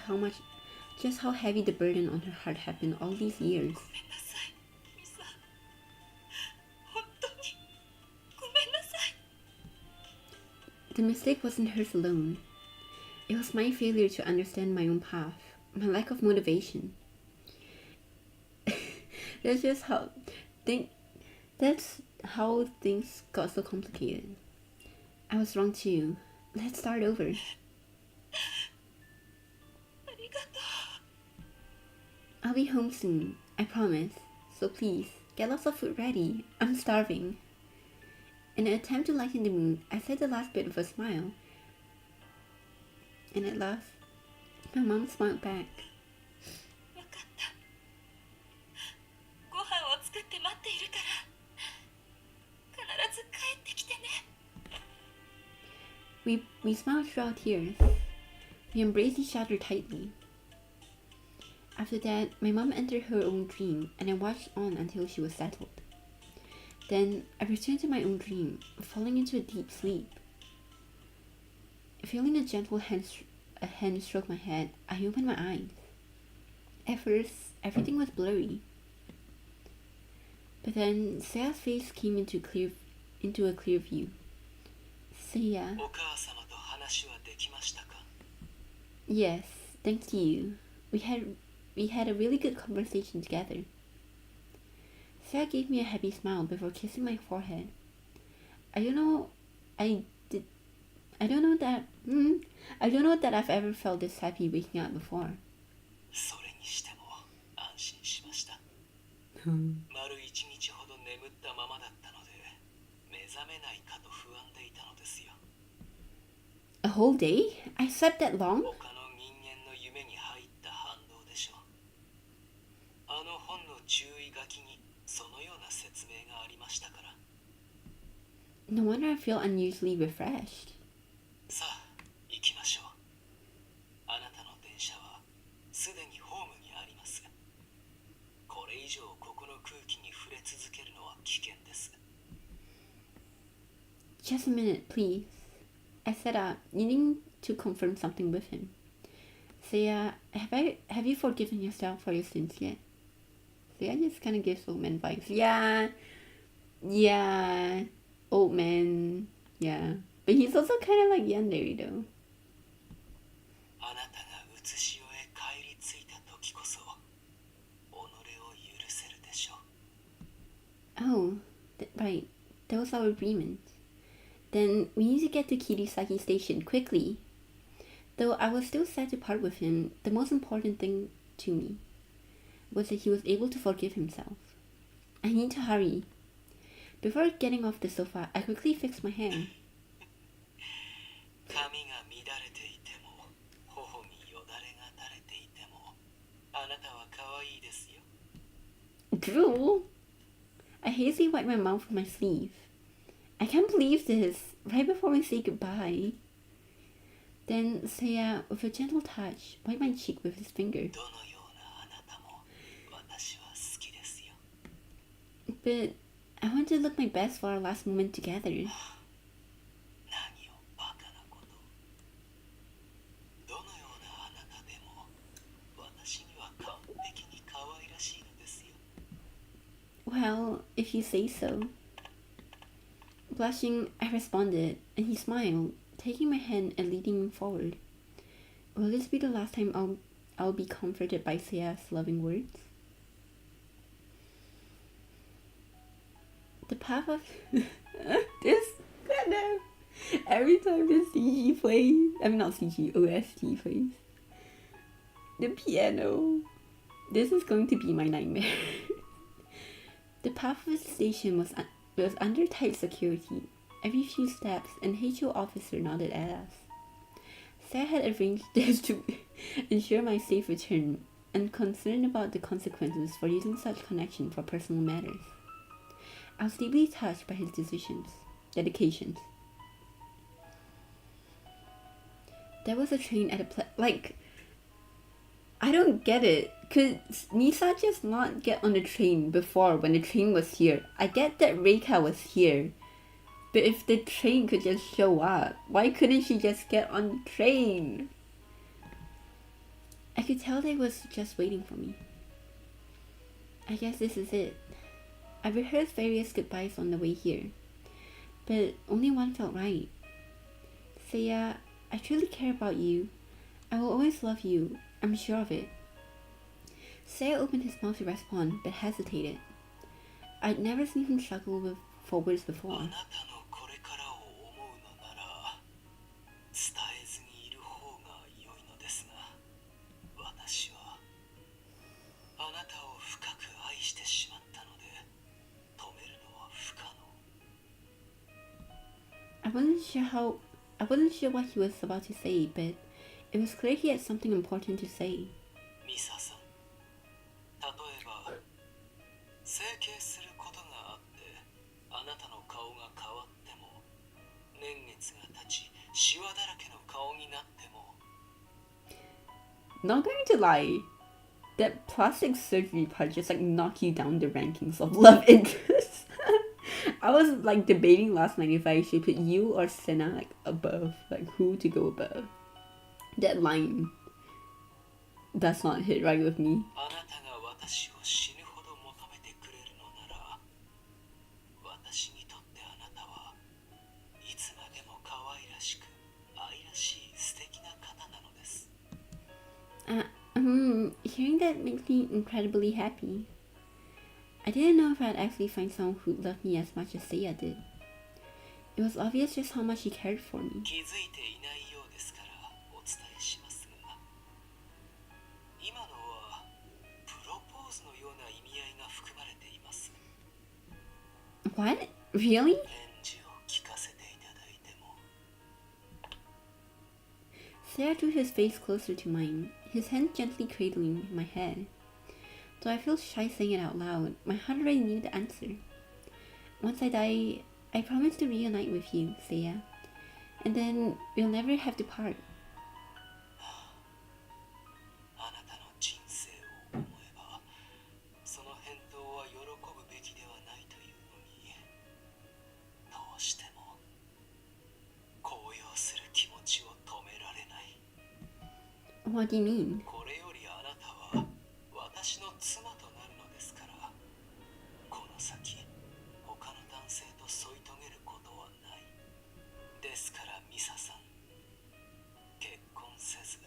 just how heavy the burden on her heart had been all these years. The mistake wasn't hers alone. It was my failure to understand my own path, my lack of motivation. That's how things got so complicated. I was wrong too. Let's start over. I'll be home soon, I promise. So please, get lots of food ready. I'm starving. In an attempt to lighten the mood, I said the last bit with a smile. And at last, my mom smiled back. We smiled through our tears. We embraced each other tightly. After that, my mom entered her own dream, and I watched on until she was settled. Then I returned to my own dream, falling into a deep sleep. Feeling a gentle hand stroke my head, I opened my eyes. At first, everything was blurry. But then Seiya's face came into a clear view. Seiya. お母様と話はできましたか? Yes, thanks to you. We had a really good conversation together. Seiya gave me a happy smile before kissing my forehead. I don't know that I've ever felt this happy waking up before. それにしても安心しました。丸一日ほど眠ったままだったので、目覚めないかと不安でいたのですよ。A whole day? I slept that long? 他の人間の夢に入った反動でしょう。あの本の注意書きにそのような説明がありましたから。No wonder I feel unusually refreshed. さあ、行きましょう。あなたの電車はすでにホームにあります。これ以上ここの空気に触れ続けるのは危険です。 Just a minute, please. I sat up, needing to confirm something with him. Seiya, have you forgiven yourself for your sins yet? Seiya just kind of gives old man vibes. Yeah, old man, yeah. But he's also kind of like yandere though. あなたがうつしおへ帰り着いた時こそ、己を許せるでしょう。 Oh, right. That was our agreement. Then we need to get to Kirisaki Station quickly. Though I was still sad to part with him, the most important thing to me was that he was able to forgive himself. I need to hurry. Before getting off the sofa, I quickly fixed my hair. 髪が乱れていても、頬によだれが垂れていても、あなたは可愛いですよ。 Drew? I hastily wiped my mouth with my sleeve. I can't believe this, right before we say goodbye. Then Seiya, with a gentle touch, wiped my cheek with his finger. どのようなあなたも私は好きですよ。 But I want to look my best for our last moment together. 何をバカなこと。どのようなあなたでも私には完璧に可愛らしいのですよ。 Well, if you say so. Blushing, I responded, and he smiled, taking my hand and leading me forward. Will this be the last time I'll be comforted by Seiya's loving words? The path of this goddamn every time this CG plays, I mean not CG, OST plays. The piano. This is going to be my nightmare. The path of the station was under tight security. Every few steps, an HO officer nodded at us. Seiya had arranged this to ensure my safe return, and concerned about the consequences for using such connection for personal matters. I was deeply touched by his dedications. There was a train at I don't get it. Could Nisa just not get on the train before when the train was here? I get that Reika was here. But if the train could just show up, why couldn't she just get on the train? I could tell they was just waiting for me. I guess this is it. I rehearsed various goodbyes on the way here, but only one felt right. Seiya, I truly care about you. I will always love you. I'm sure of it. Seiya opened his mouth to respond, but hesitated. I'd never seen him struggle for words before. あなたのこれからを思うのなら伝えずにいる方が良いのですが、私はあなたを深く愛してしまったので止めるのは不可能。 I wasn't sure what he was about to say, but it was clear he had something important to say. ミサさん、例えば整形することがあってあなたの顔が変わっても年月が経ちシワだらけの顔になっても Not going to lie, that plastic surgery part just like knock you down the rankings of love interest. I was like debating last night if I should put you or Senna like above, like who to go above. That line does not hit right with me. あなたが私を死ぬほど求めてくれるのなら私にとってあなたはいつまでも可愛らしく愛らしい素敵な方なのです Hearing that makes me incredibly happy. I didn't know if I'd actually find someone who loved me as much as Seiya did. It was obvious just how much he cared for me. 気づいていないようですからお伝えしますが今のはプロポーズのような意味合いが含まれています What? Really? 返事を聞かせていただいても Seiya drew his face closer to mine, his hand gently cradling my head. Though I feel shy saying it out loud, my heart already knew the answer. Once I die, I promise to reunite with you, Seiya. And then we'll never have to part. あなたの人生を思えばその返答は喜ぶべきではないというのにどうしても高揚する気持ちを止められない What do you mean? これよりあなたは私の妻となるのですからこの先他の男性と添い遂げることはないですからミサさん結婚せず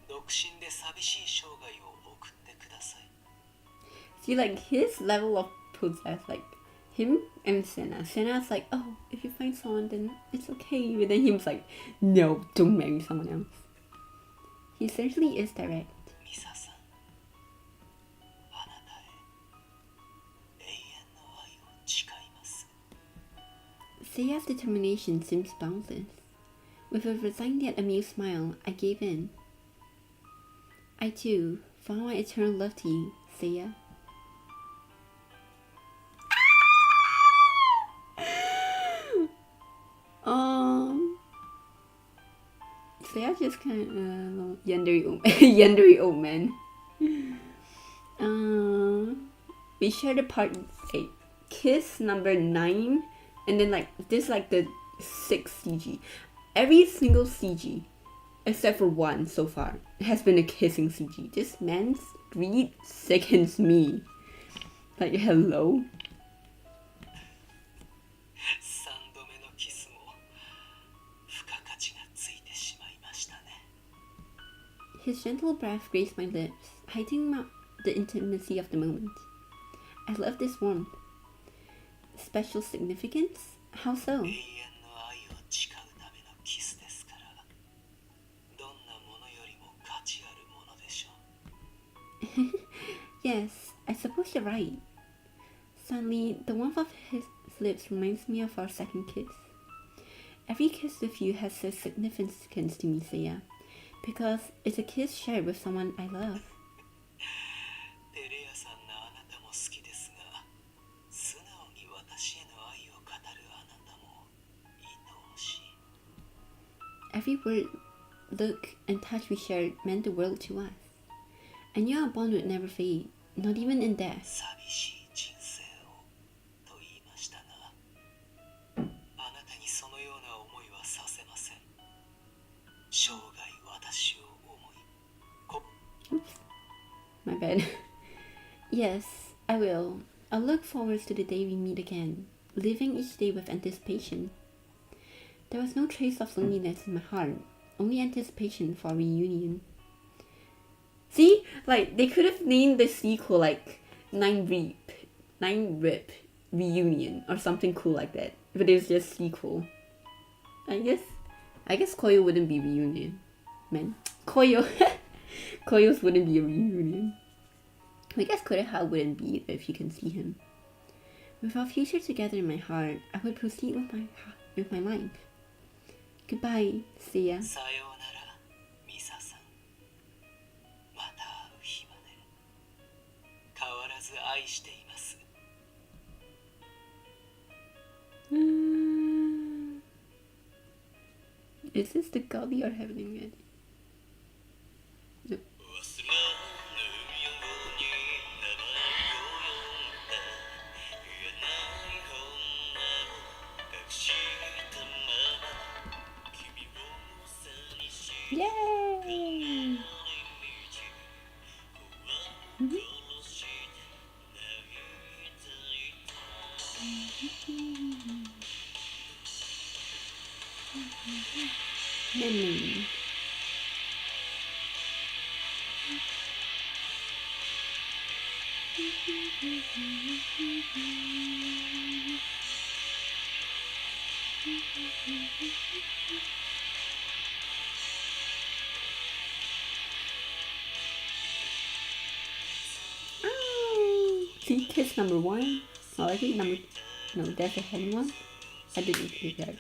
独身で寂しい生涯を送ってください See, like, his level of possess, like, him and Senna. Senna's like, oh, if you find someone, then it's okay. But then him's like, no, don't marry someone else. He certainly is direct. ミサさんあなたへ永遠の愛を誓います Seiya's determination seems boundless. With a resigned yet amused smile, I gave in. I too found my eternal love to you, Seiya. Seiya just kind of yandere old man. We shared a part 8, kiss number 9, and then like this like the 6th CG. Every single CG, except for one so far, has been a kissing CG. This man's greed sickens me. Like, hello? 3度目のキスも付加価値がついてしまいましたね His gentle breath grazed my lips, hiding the intimacy of the moment. I love this warmth. Special significance? How so? 永遠の愛を誓うためのキスですからどんなものよりも価値あるものでしょう Yes, I suppose you're right. Suddenly, the warmth of his lips reminds me of our second kiss. Every kiss with you has a significance to me, Seiya, because it's a kiss shared with someone I love. テレ屋さんのあなたも好きですが素直に私への愛を語るあなたも愛おしい Every word, look, and touch we shared meant the world to us. I knew our bond would never fade, not even in death. 寂しい人生をと言いましたがあなたにそのような思いはさせません生涯私を思い My bad. Yes, I will. I'll look forward to the day we meet again, living each day with anticipation. There was no trace of loneliness in my heart, only anticipation for a reunion. See, like, they could have named the sequel like 9 RIP Reunion or something cool like that, but it was just sequel. I guess Koyo wouldn't be reunion, man. Koyo Koyo's wouldn't be a reunion. I guess Kureha wouldn't be either if you can see him. With our future together in my heart, I would proceed with my life. Goodbye, Seiya. さようならミサさんまた会う日まで変わらず愛しています Mm. Is this the girl you are having it? No. Yay! Memory. Oh, see, kiss number 1. Oh, I think number... No, that's a hen one. I didn't see that.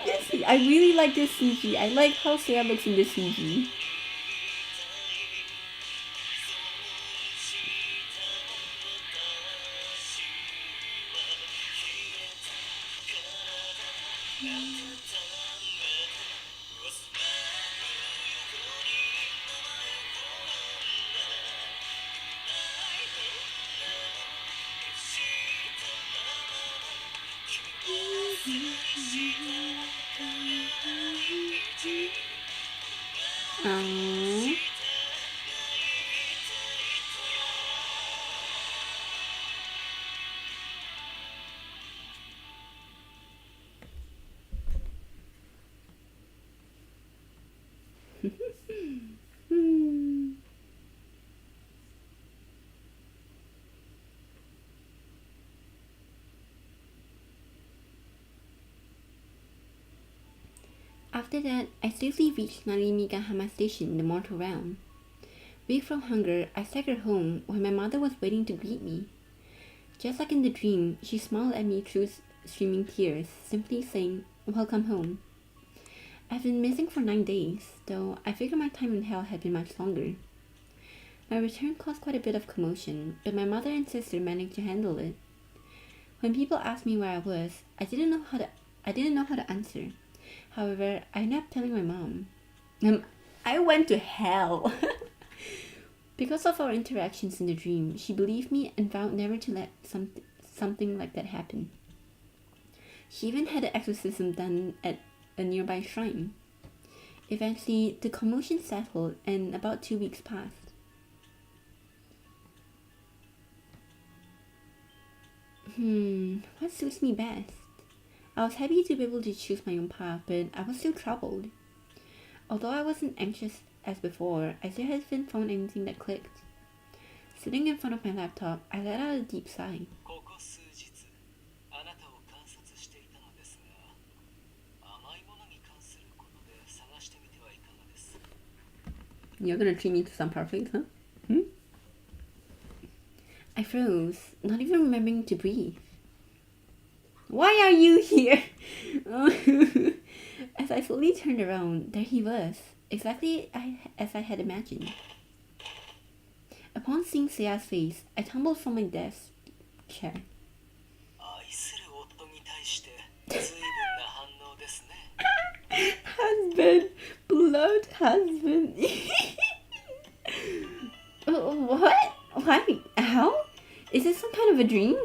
Yes, I really like this CG. I like how Seiya looks in this CG. Aww. Hmm. After that, I safely reached Narimigahama Station in the mortal realm. Weak from hunger, I staggered home where my mother was waiting to greet me. Just like in the dream, she smiled at me through streaming tears, simply saying, "Welcome home." I've been missing for 9 days, though I figured my time in hell had been much longer. My return caused quite a bit of commotion, but my mother and sister managed to handle it. When people asked me where I was, I didn't know how to answer. However, I ended up telling my mom. I went to hell. Because of our interactions in the dream, she believed me and vowed never to let something like that happen. She even had an exorcism done at a nearby shrine. Eventually, the commotion settled and about 2 weeks passed. What suits me best? I was happy to be able to choose my own path, but I was still troubled. Although I wasn't anxious as before, I still hadn't found anything that clicked. Sitting in front of my laptop, I let out a deep sigh. You're gonna treat me to some parfaits, huh? I froze, not even remembering to breathe. Why are you here? As I slowly turned around, there he was, exactly as I had imagined. Upon seeing Seiya's face, I tumbled from my desk chair. Husband, blood husband. What? Why? How? Is this some kind of a dream?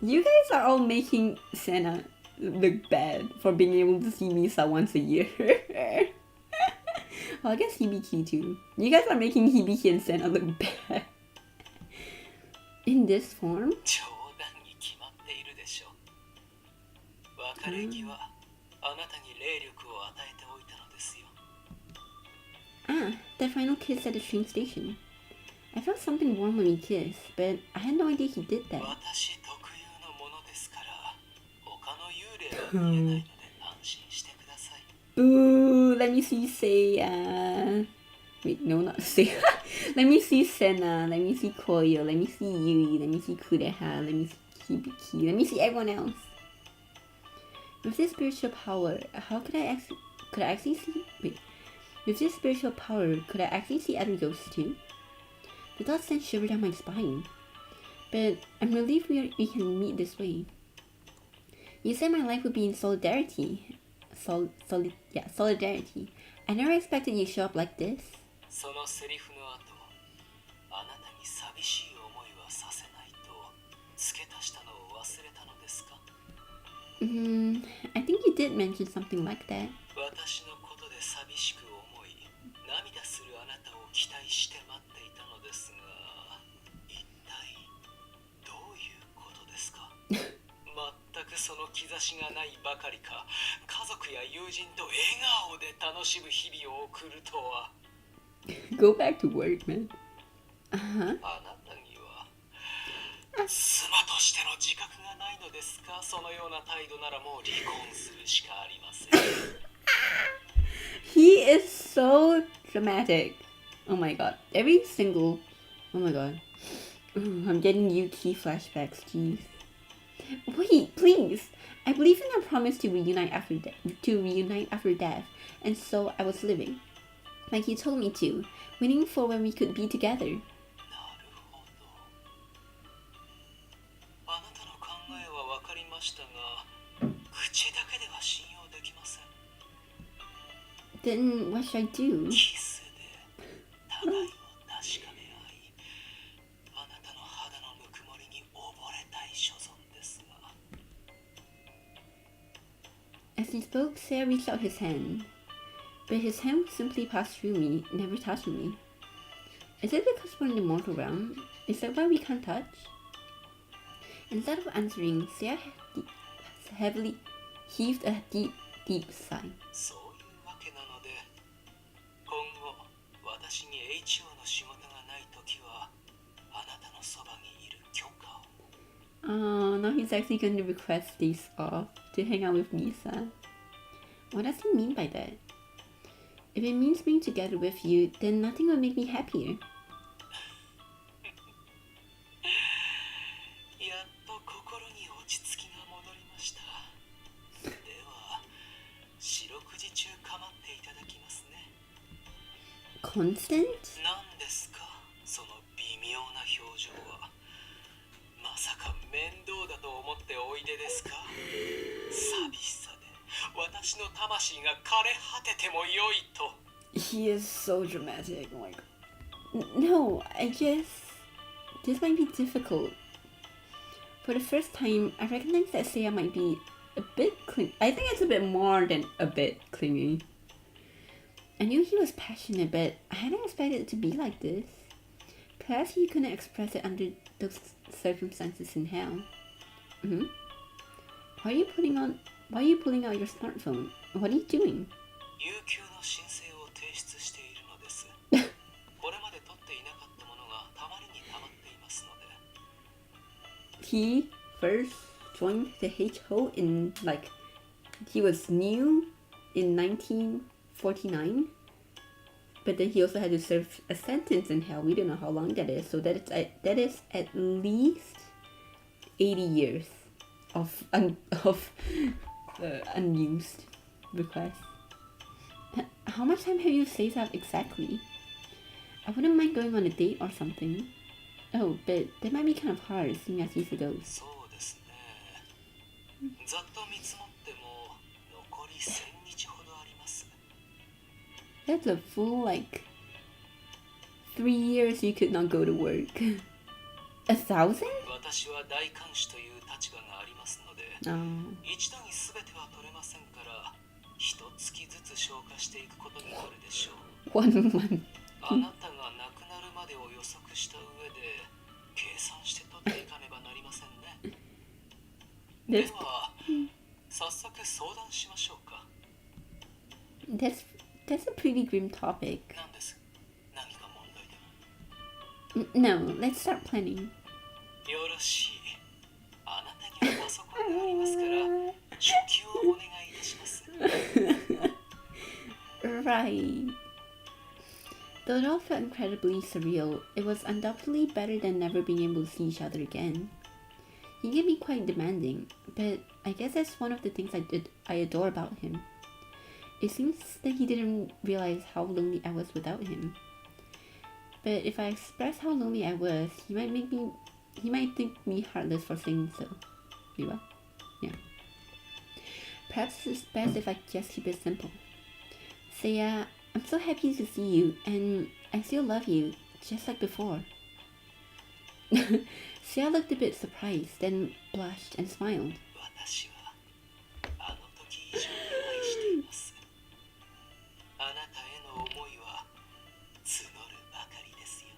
You guys are all making Senna look bad for being able to see Misa once a year. Well, I guess Hibiki too. You guys are making Hibiki and Senna look bad. In this form? The final kiss at the train station. I felt something warm when we kissed, but I had no idea he did that. Ooh, let me see Seiya. Wait, no, not Seiya. Let me see Senna. Let me see Koyo. Let me see Yui. Let me see Kureha. Let me see Hibiki. Let me see everyone else. With this spiritual power, how could I actually see? Wait. With this spiritual power, could I actually see other ghosts too? The thought sent shiver down my spine. But I'm relieved we can meet this way. You said my life would be in solidarity. Solidarity. I never expected you to show up like this. そのセリフの後、あなたに寂しい思いはさせないと付け足したのを忘れたのですか？ I think you did mention something like that. 私のことで寂しく思い、涙するあなたを期待して待っていたのですが、一体どういうことですか？全くその兆しがないばかりか、家族や友人と笑顔で楽しむ日々を送るとは。Go back to work, man. あなたには妻としての自覚がないのですか？そのような態度ならもう離婚するしかありません。He is so dramatic. Oh my god. Every single... Oh my god. Ooh, I'm getting Yuki flashbacks, jeez. Wait, please. I believe in our promise to reunite after death, and so I was living, like you told me to, waiting for when we could be together. なるほど。あなたの考えは分かりましたが、口だけでは信用できません。Then what should I do? キスで互いを確かめ合い、あなたの肌のぬくもりに溺れたい所存ですが。As he spoke, Seiya reached out his hand, but his hand simply passed through me, never touching me. Is it because we're in the mortal realm? Is that why we can't touch? Instead of answering, Seiya heavily heaved a deep, deep sigh. そういうわけなので、今後私に HO の仕事がないときは、あなたのそばにいる許可を。Oh, now he's actually going to request days off to hang out with Misa. What does he mean by that? If it means being together with you, then nothing will make me happier. やっと心に落ち着きが戻りました。では、四六時中構っていただきますね。Constant? 何ですか、その微妙な表情は。まさか面倒だと思っておいでですか？寂しさで私の魂が枯れ果ててもよいと。 He is so dramatic. Oh my god. No, this might be difficult. For the first time, I recognize that Seiya might be a bit clingy. I think it's a bit more than a bit clingy. I knew he was passionate, but I hadn't expected it to be like this. Perhaps he couldn't express it under those circumstances in hell. Why are you pulling out your smartphone? What are you doing? 有給の申請を提出しているのです。これまで取っていなかったものがたまりにたまっていますので。 He first joined the HO in he was new in 1949, but then he also had to serve a sentence in hell. We don't know how long that is, so that is at least 80 years of unused requests. How much time have you saved up exactly? I wouldn't mind going on a date or something. Oh, but that might be kind of hard, seeing as he's a ghost. そうですね。ざっと見積もっても残り1000日ほどあります。 That's a full 3 years you could not go to work. 1,000? 私は大監視という立場がありますので、一度に全ては取れませんから、一月ずつ消化していくことになるでしょう。 1 month. あなたが亡くなるまでを予測した上で計算して取っていかねばなりませんね。では、早速相談しましょうか。 That's a pretty grim topic. 何です？何か問題でも？ No, let's start planning. よろしい。あなたにはパソコンがありますから、初期をお願いいたします。cry. Though it all felt incredibly surreal, it was undoubtedly better than never being able to see each other again. He can be quite demanding, but I guess that's one of the things I adore about him. It seems that he didn't realize how lonely I was without him. But if I express how lonely I was, he might think me heartless for saying so. Wait, what? Yeah. Perhaps it's best if I just keep it simple. Seiya, I'm so happy to see you, and I still love you, just like before. Seiya looked a bit surprised, then blushed and smiled. 私はあの時以上に愛しています。あなたへの思いは募るばかりですよ。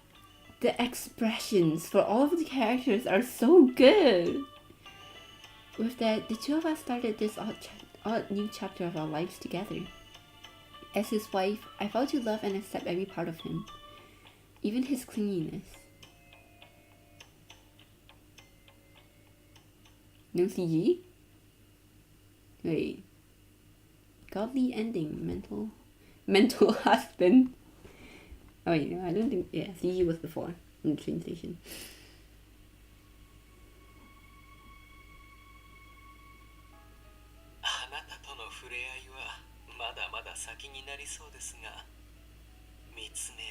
The expressions for all of the characters are so good! With that, the two of us started this odd new chapter of our lives together. As his wife, I vowed to love and accept every part of him, even his clinginess. No CG? Wait. Godly ending, mental husband. Oh wait, no, I don't think, yeah, CG was before, in the train station. あなたとの触れ合いはまだまだ先になりそうですが、見つめ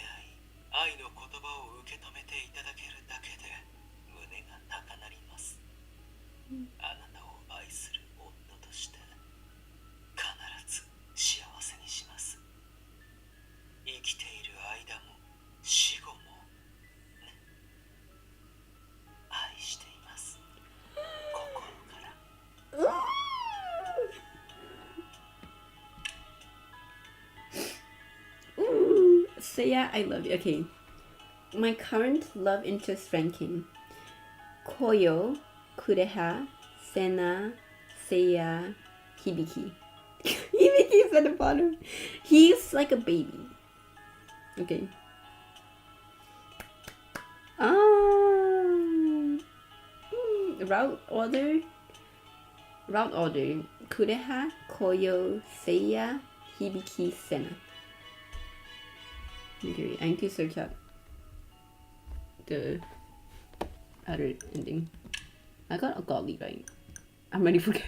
合い、愛の言葉を受け止めていただけるだけで胸が高鳴ります。あなたを愛する夫として必ず幸せにします。生きている間も死後もね、愛しています。心から。Ooh, Seiya, I love you. Okay, my current love interest ranking: Koyo, Kureha, Sena, Seiya, Hibiki. Hibiki's at the bottom. He's like a baby. Okay. Route order. Kureha, Koyo, Seiya, Hibiki, Sena. Okay, I need to search up the other ending. I got a godly right. I'm ready for it.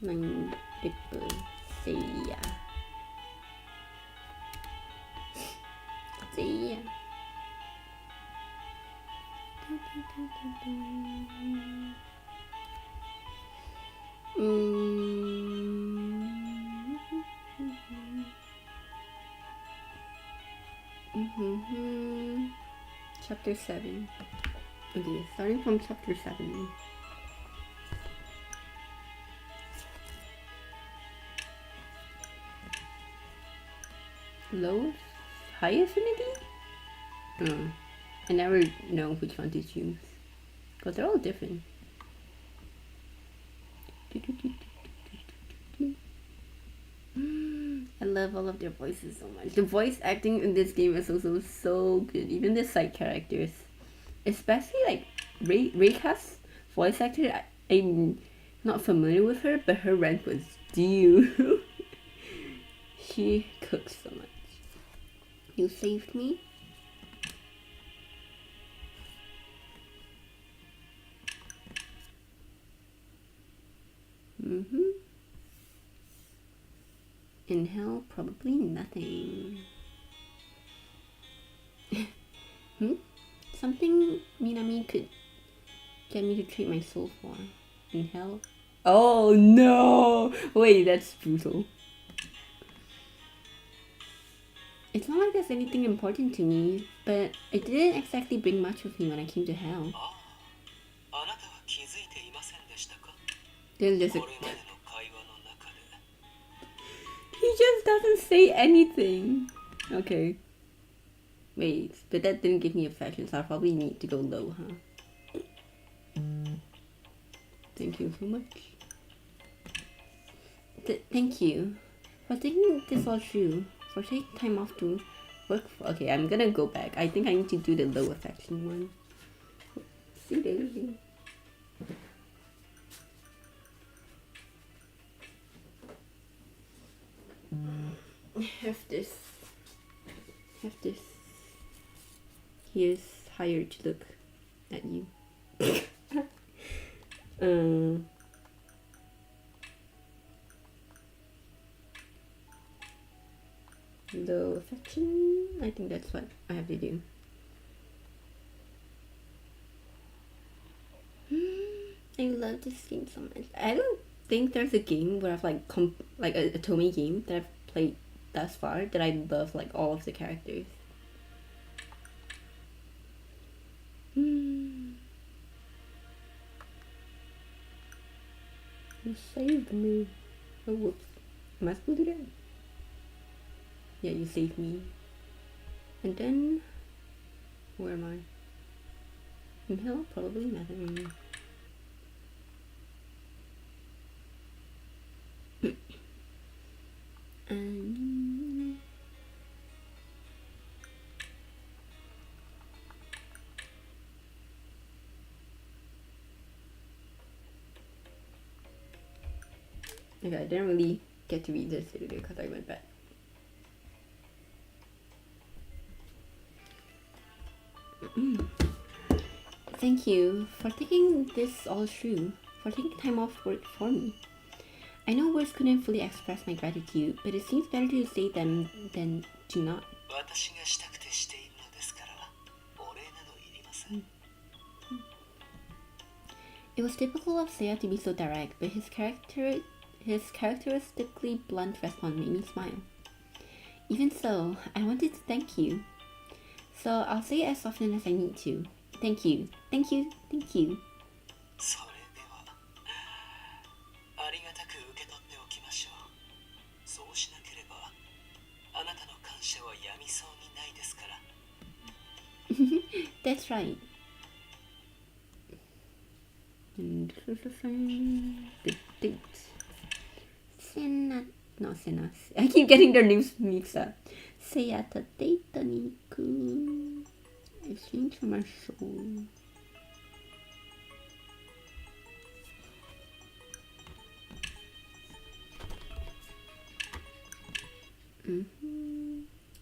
Nine people Seiya. Seiya. Chapter 7. Okay, starting from chapter 7. Low? High affinity? Oh, I never know which one to choose. Because they're all different. I love all of their voices so much. The voice acting in this game is also so good. Even the side characters. Especially like Reika's voice actor. I'm not familiar with her, but her rank was due. She cooks so much. You saved me? In hell, probably nothing. Something Minami could get me to trade my soul for. In hell? Oh no! Wait, that's brutal. It's not like there's anything important to me, but it didn't exactly bring much with me when I came to hell. There's just a... He just doesn't say anything. Okay. Wait, but that didn't give me affection, so I probably need to go low, huh? Thank you so much. Thank you for thinking this all through. For taking time off to work for... Okay, I'm gonna go back. I think I need to do the low affection one. See you later. Have this. Have this. He is hired to look at you. Low affection. I think that's what I have to do. I love this game so much. I don't think there's a game where I've like a Tomy game that I've played thus far that I love like all of the characters. You saved me. Oh whoops. Am I supposed to do that? Yeah, you saved me. And then where am I? In hell? Probably nothing. Okay, I didn't really get to read this today because I went back. Thank you for thinking this all through, for taking time off work for me. I know words couldn't fully express my gratitude, but it seems better to say them than to not. It was typical of Seiya to be so direct, but his characteristically blunt response made me smile. Even so, I wanted to thank you. So I'll say it as often as I need to. Thank you. Thank you. Thank you. That's right. And this is the same. The date. Senna. No, Senna. I keep getting their names mixed up. Seiya to date ni iku. Exchange for my soul.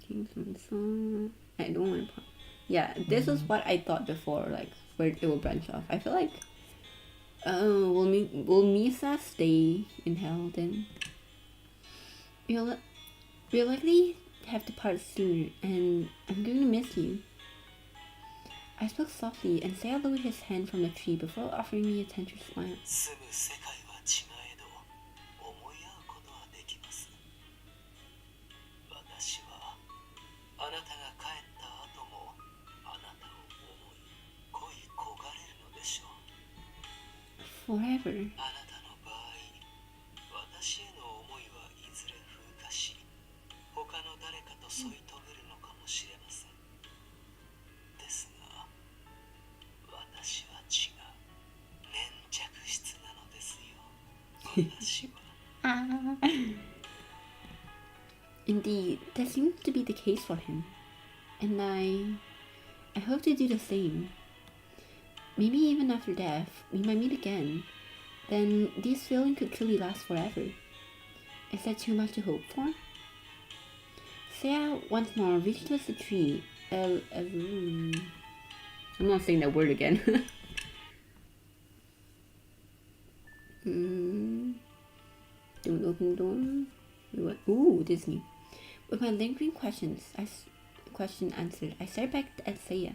Kingsman song. I don't want to. Yeah, this is what I thought before, like where it will branch off. I feel like, will Misa stay in hell then? We'll likely have to part sooner, and I'm going to miss you. I spoke softly, and Seiya lowered his hand from the tree before offering me a tender smile. Forever. Indeed, that seems to be the case for him, and I hope to do the same. Maybe even after death, we might meet again. Then this feeling could truly last forever. Is that too much to hope for? Seiya once more reached towards the tree. I'm not saying that word again. Don't open the door. What? Ooh, Disney. With my lingering question answered, I stared back at Seiya.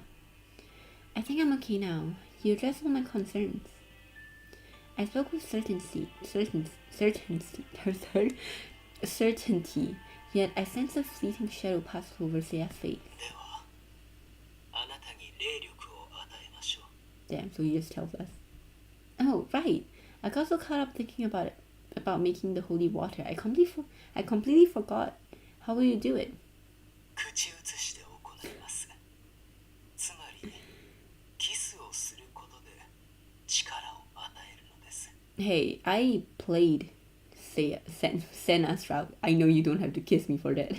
I think I'm okay now. You addressed all my concerns. I spoke with certainty, yet I sensed a fleeting shadow pass over Seiya's face. Damn, so he just tells us. Oh, right. I got so caught up thinking about making the holy water. I completely forgot. How will you do it? Hey, I played Senna's route. I know you don't have to kiss me for that.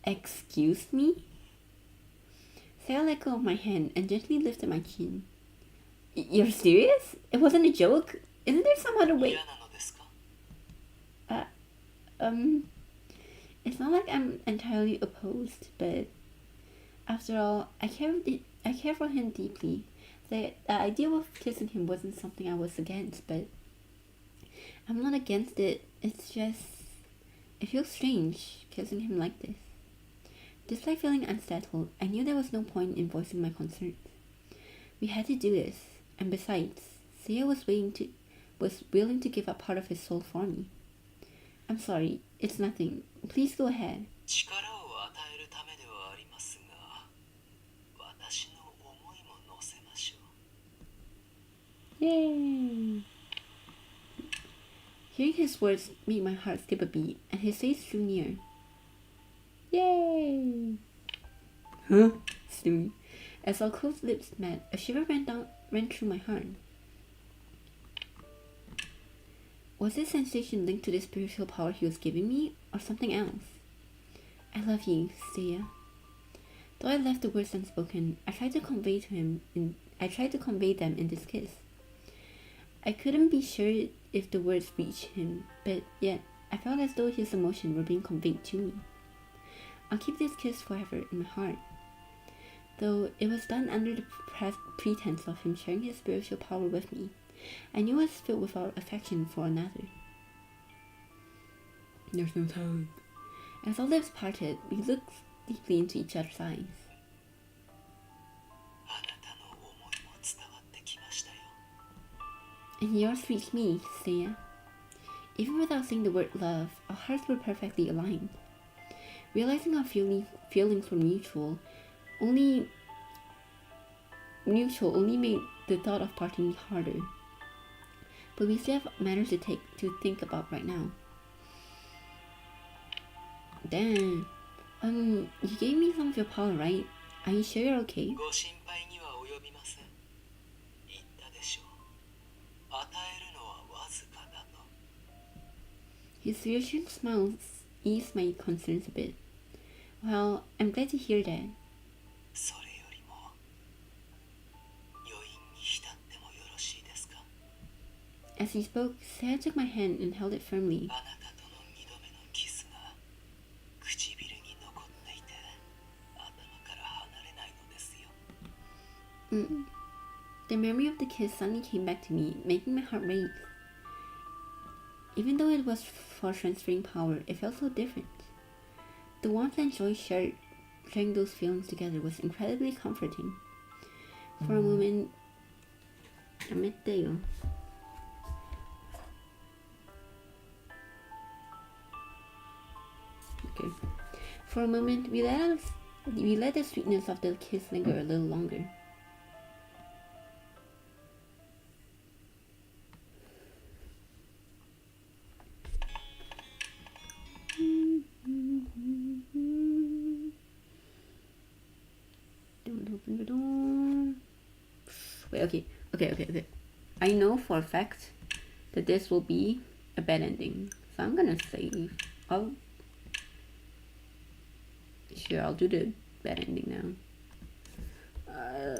Excuse me? Seiya let go of my hand and gently lifted my chin. You're serious? It wasn't a joke? Isn't there some other way? It's not like I'm entirely opposed, but after all, I care for him deeply. The idea of kissing him wasn't something I was against, but I'm not against it. It's just, it feels strange kissing him like this. Despite feeling unsettled, I knew there was no point in voicing my concerns. We had to do this, and besides, Seiya was willing to give up part of his soul for me. I'm sorry, it's nothing. Please go ahead. 力を与えるためではありますが、私の思いも乗せましょう。 Yay! Hearing his words made my heart skip a beat, and his face drew near. Yay! Huh? Stewie. As our closed lips met, a shiver ran through my heart. Was this sensation linked to the spiritual power he was giving me, or something else? I love you, Seiya. Though I left the words unspoken, I tried to convey them in this kiss. I couldn't be sure if the words reached him, but yet I felt as though his emotion were being conveyed to me. I'll keep this kiss forever in my heart. Though it was done under the pretense of him sharing his spiritual power with me, I knew I was filled with our affection for another. There's no time. As our lips parted, we looked deeply into each other's eyes. あなたの思いも伝わってきましたよ。 And yours reached me, Seiya. Even without saying the word love, our hearts were perfectly aligned. Realizing our feelings were mutual only made the thought of parting harder. But we still have matters to think about right now. Damn. You gave me some of your power, right? Are you sure you're okay? ご心配には及びません。言ったでしょう。与えるのはわずかだと。 His reassuring smiles eased my concerns a bit. Well, I'm glad to hear that. それよりも余韻に浸ってもよろしいですか。 As he spoke, Seiya took my hand and held it firmly. あなたとの2度目のキスが唇に残っていて頭から離れないのですよ。 The memory of the kiss suddenly came back to me, making my heart race. Even though it was for transferring power, it felt so different. The warmth and joy sharing those feelings together was incredibly comforting. For a moment, Okay. For a moment, we let the sweetness of the kiss linger a little longer. Don't open the door. Wait, okay. I know for a fact that this will be a bad ending, so I'm gonna save. I'll do the bad ending now.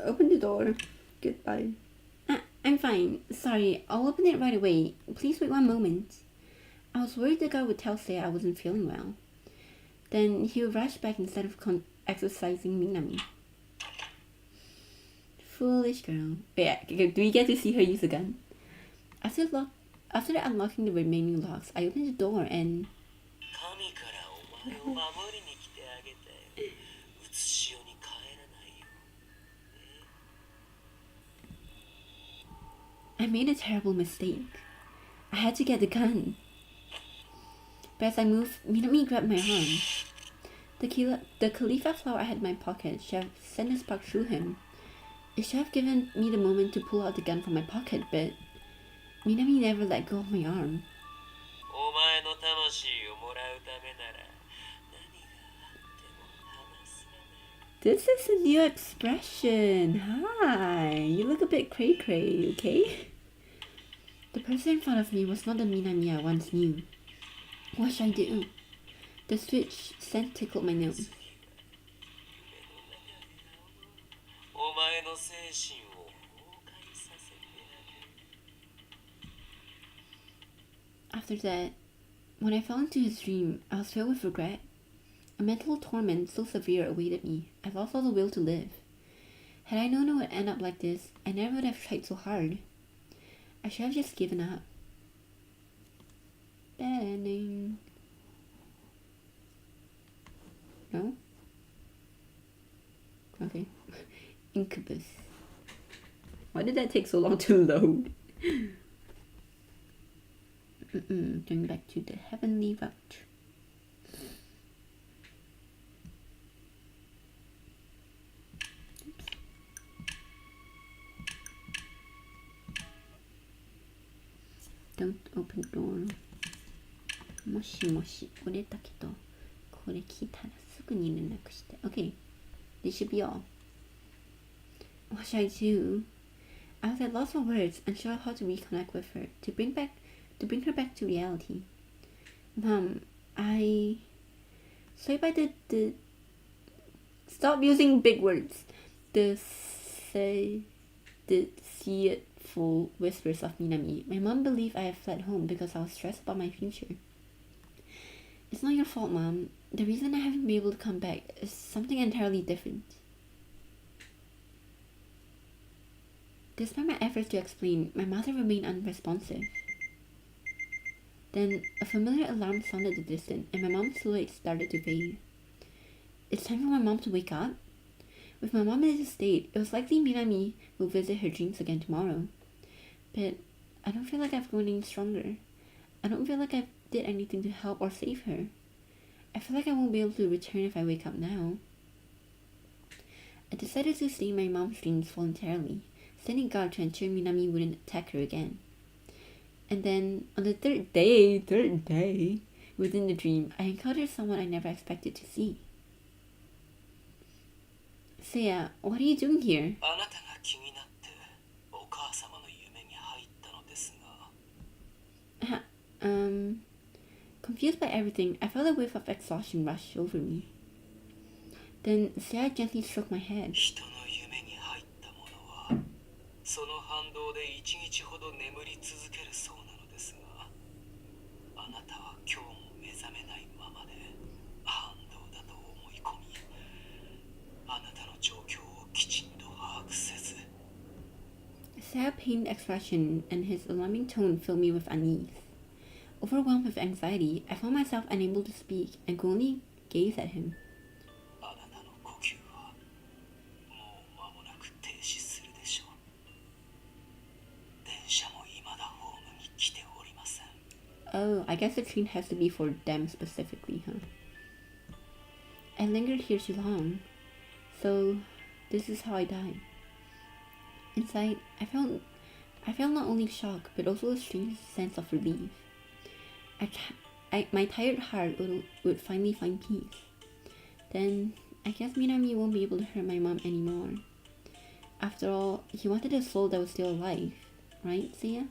Open the door. Goodbye. I'm fine. Sorry, I'll open it right away. Please wait one moment. I was worried the guy would tell Seiya I wasn't feeling well. Then he would rush back instead of exercising Minami. Foolish girl. Wait, do we get to see her use a gun? After unlocking the remaining locks, I opened the door and... 神からお前を守りに来てあげて、うつしおに帰らないよ。I made a terrible mistake. I had to get the gun. But as I moved, Minami grabbed my arm. The Khalifa flower I had in my pocket should have sent a spark through him. It should have given me the moment to pull out the gun from my pocket, but Minami never let go of my arm. お前の魂をもらうためなら何があっても離さない。 This is a new expression. Hi, you look a bit cray-cray, okay? The person in front of me was not the Minami I once knew. What should I do? The switch scent tickled my nose. お前の精神を崩壊させてあげる。 After that, when I fell into his dream, I was filled with regret. A mental torment so severe awaited me. I lost all the will to live. Had I known it would end up like this, I never would have tried so hard. I should have just given up. Bad ending. No? Okay. Incubus. Why did that take so long to load? Going back to the heavenly route. Don't open door. もしもし折れたけど、これ聞いたらすぐに連絡して。Okay, this should be all. What should I do? I was at loss for words, unsure of how to reconnect with her, to bring her back to reality. Mom, sorry about the stop using big words. The deceitful whispers of Minami. My mom believed I had fled home because I was stressed about my future. It's not your fault, Mom. The reason I haven't been able to come back is something entirely different. Despite my efforts to explain, my mother remained unresponsive. Then, a familiar alarm sounded in the distance, and my mom's silhouette started to fade. It's time for my mom to wake up? With my mom in this state, it was likely Minami will visit her dreams again tomorrow. But I don't feel like I've grown any stronger. I don't feel like I did anything to help or save her. I feel like I won't be able to return if I wake up now. I decided to stay in my mom's dreams voluntarily, standing guard to ensure Minami wouldn't attack her again. And then, on the third day, within the dream, I encountered someone I never expected to see. Seiya, what are you doing here? あなたが気になってお母様の夢に入ったのですが。Confused by everything, I felt a wave of exhaustion rush over me. Then Seiya gently stroked my head. 人の夢に入った者はその反動で1日ほど眠り続けるそうなのですが、あなたは今日も目覚めないままで反動だと思い込み、あなたの状況をきちんと把握せず。Seiya's pained expression and his alarming tone filled me with unease. Overwhelmed with anxiety, I found myself unable to speak and could only gaze at him. あなたの呼吸はもう間もなく停止するでしょう。電車も未だホームに来ておりません。Oh, I guess the train has to be for them specifically, huh? I lingered here too long. So, this is how I died. Inside, I felt not only shock, but also a strange sense of relief. My tired heart would finally find peace. Then, I guess Minami won't be able to hurt my mom anymore. After all, he wanted a soul that was still alive, right, Seiya?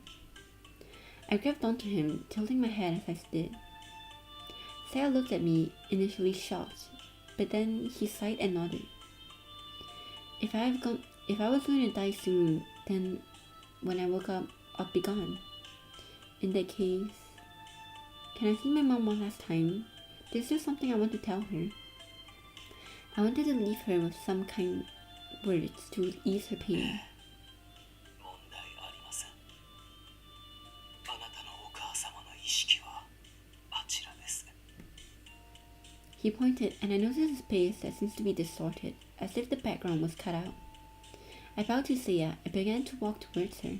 I grabbed onto him, tilting my head as I stood. Seiya looked at me, initially shocked, but then he sighed and nodded. If I was going to die soon, then when I woke up, I'd be gone. In that case, can I see my mom one last time? There's just something I want to tell her. I wanted to leave her with some kind words to ease her pain. 問題ありません。あなたのお母様の意識はあちらです。 He pointed, and I noticed his face that seems to be distorted, as if the background was cut out. I bowed to Seiya and began to walk towards her.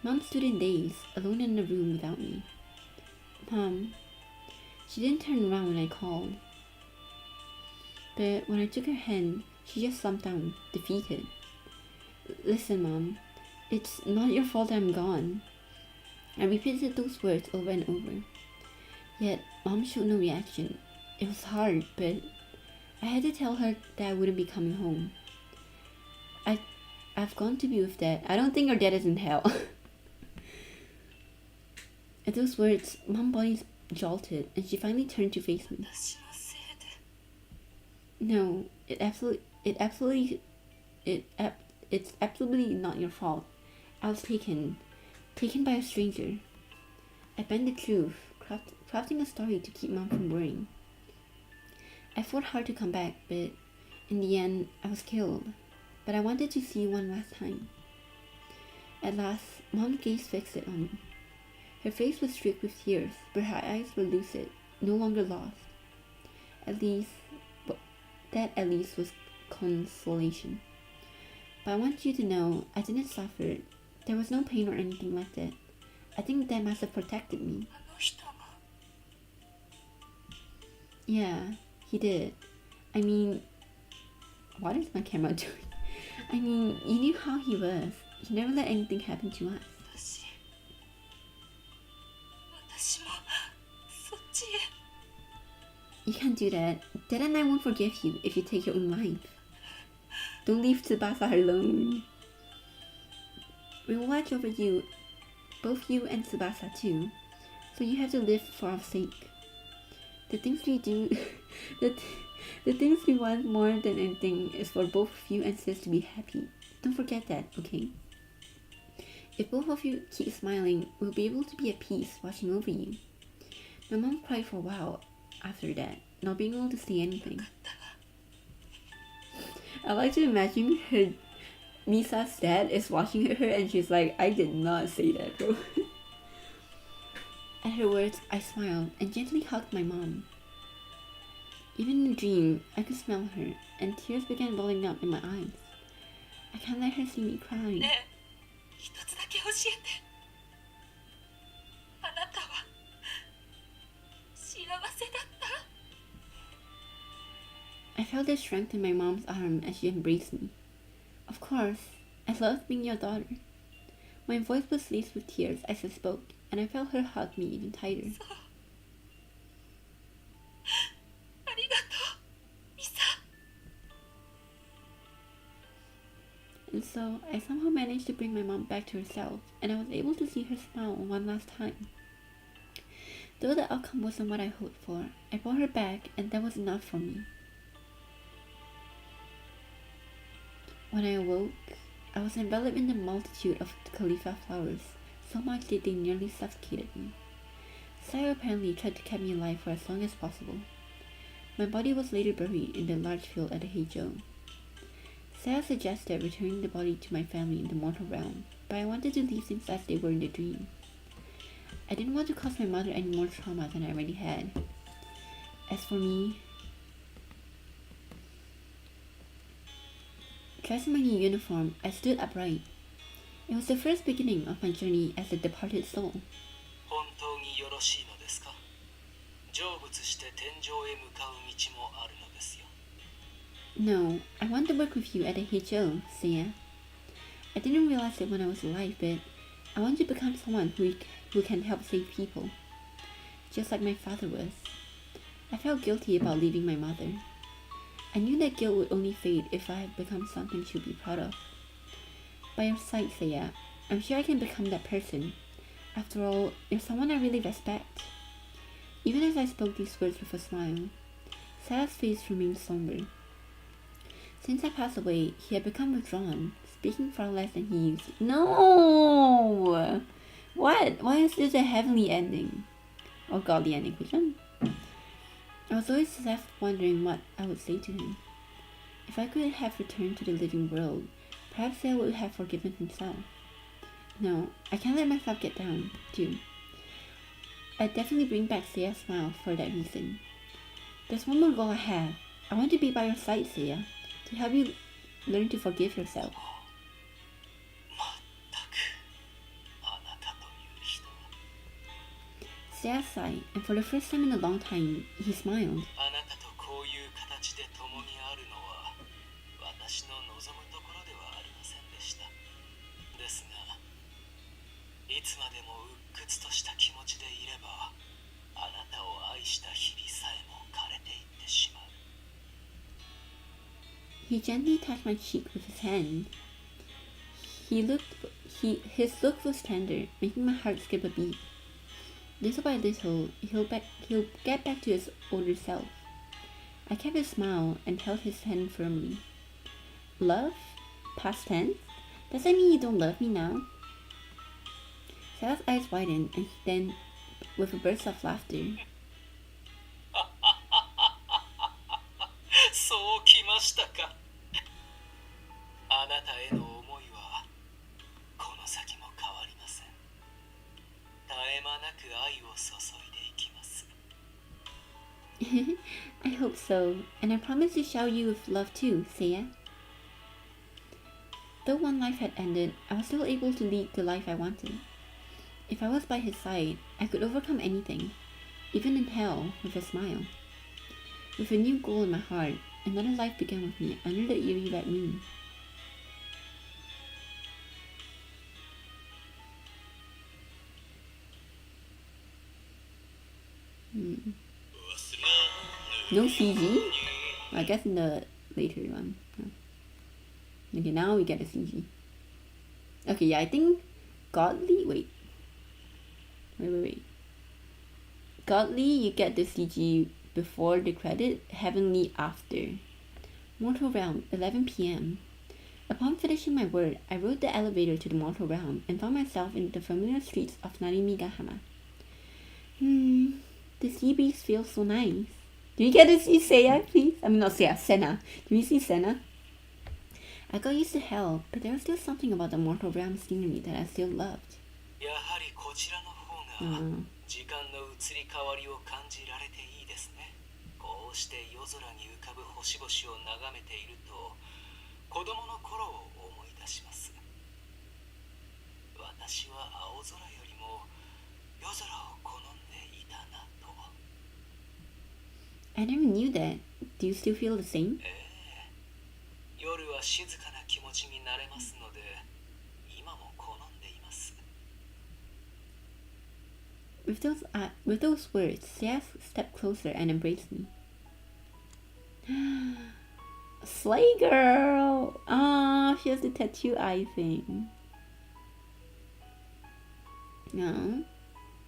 Mom stood in daze, alone in the room without me. Mom. She didn't turn around when I called. But when I took her hand, she just slumped down, defeated. Listen, Mom. It's not your fault I'm gone. I repeated those words over and over. Yet, Mom showed no reaction. It was hard, but I had to tell her that I wouldn't be coming home. I've gone to be with Dad. I don't think your dad is in hell. At those words, Mom's body jolted, and she finally turned to face me. 私のせいで No, it's absolutely not your fault. I was taken by a stranger. I bent the truth, crafting a story to keep Mom from worrying. I fought hard to come back, but in the end, I was killed. But I wanted to see you one last time. At last, Mom's gaze fixed it on me. Her face was streaked with tears, but her eyes were lucid, no longer lost. That at least was consolation. But I want you to know I didn't suffer. There was no pain or anything like that. I think that must have protected me. あの人が Yeah, he did. I mean, what is my camera doing? I mean, you knew how he was. He never let anything happen to us. 私もそっちへ You can't do that. Dad and I won't forgive you if you take your own life. Don't leave Tsubasa alone. We will watch over you, both you and Tsubasa too. So you have to live for our sake. The things we do, the things we want more than anything is for both of you and Sis to be happy. Don't forget that, okay? If both of you keep smiling, we'll be able to be at peace watching over you. My mom cried for a while after that, not being able to see anything. I like to imagine her Misa's dad is watching her and she's like, I did not say that, bro. At her words, I smiled and gently hugged my mom. Even in the dream, I could smell her, and tears began welling up in my eyes. I can't let her see me crying. ねえ一つだけ教えてあなたは幸せだった I felt the strength in my mom's arm as she embraced me. Of course, I loved being your daughter. My voice was laced with tears as I spoke, and I felt her hug me even tighter. ありがとうミサ And so, I somehow managed to bring my mom back to herself, and I was able to see her smile one last time. Though the outcome wasn't what I hoped for, I brought her back, and that was enough for me. When I awoke, I was enveloped in the multitude of Khalifa flowers, so much that they nearly suffocated me. Seiya apparently tried to keep me alive for as long as possible. My body was later buried in the large field at the Heijo. Seiya suggested returning the body to my family in the mortal realm, but I wanted to leave things as they were in the dream. I didn't want to cause my mother any more trauma than I already had. As for me, dressed in my new uniform, I stood upright. It was the first beginning of my journey as a departed soul. 本当によろしいのですか？成仏して天上へ向かう道もあるのですよ。 No, I want to work with you at the Heijo, Seiya. I didn't realize it when I was alive, but I want to become someone who can help save people. Just like my father was. I felt guilty about leaving my mother. I knew that guilt would only fade if I had become something she would be proud of. By your side, Seiya, I'm sure I can become that person. After all, you're someone I really respect. Even as I spoke these words with a smile, Seiya's face remained somber. Since I passed away, he had become withdrawn, speaking far less than he used. No! What? Why is this a heavenly ending? Or godly ending, which one? I was always left wondering what I would say to him. If I could have returned to the living world, perhaps Seiya would have forgiven himself. No, I can't let myself get down, too. I'd definitely bring back Seiya's smile for that reason. There's one more goal I have. I want to be by your side, Seiya, to help you learn to forgive yourself. まったくあなたという人は Seiya sighed, and for the first time in a long time, he smiled. あなたとこういう形で共にあるのは私の望むところではありませんでした。ですがいつまでも鬱屈とした気持ちでいればあなたを愛した日々さえも枯れていってしまう。 He gently touched my cheek with his hand. His look was tender, making my heart skip a beat. Little by little, he'll get back to his older self. I kept his smile and held his hand firmly. Love? Past tense? Does that mean you don't love me now? Seiya's eyes widened, and then, with a burst of laughter, I hope so, and I promise to shower you with love too, Seiya. Though one life had ended, I was still able to lead the life I wanted. If I was by his side, I could overcome anything, even in hell, with a smile. With a new goal in my heart, another life began with me under the eerie red moon. No CG? I guess in the later one. Okay, now we get a CG. Okay, yeah, I think Godly. Wait. Godly, you get the CG before the credit, Heavenly after. Mortal Realm, 11 p.m. Upon finishing my word, I rode the elevator to the mortal realm and found myself in the familiar streets of Narimigahama. The sea breeze feels so nice. Do you get to see Seiya, please? I mean, not Seiya, Senna. Do you see Senna? I got used to hell, but there was still something about the mortal realm scenery that I still loved. やはりこちらの方が時間の移り変わりを感じられていいですね。こうして夜空に浮かぶ星々を眺めていると子供の頃を思い出します。私は青空よりも夜空を好んでいたなと。I never knew that. Do you still feel the same? 夜は静かな気持ちになれますので、今も好んでいます。With those words, Seiya stepped closer and embraced me. Slay girl! Ah, she has the tattoo eye thing. No.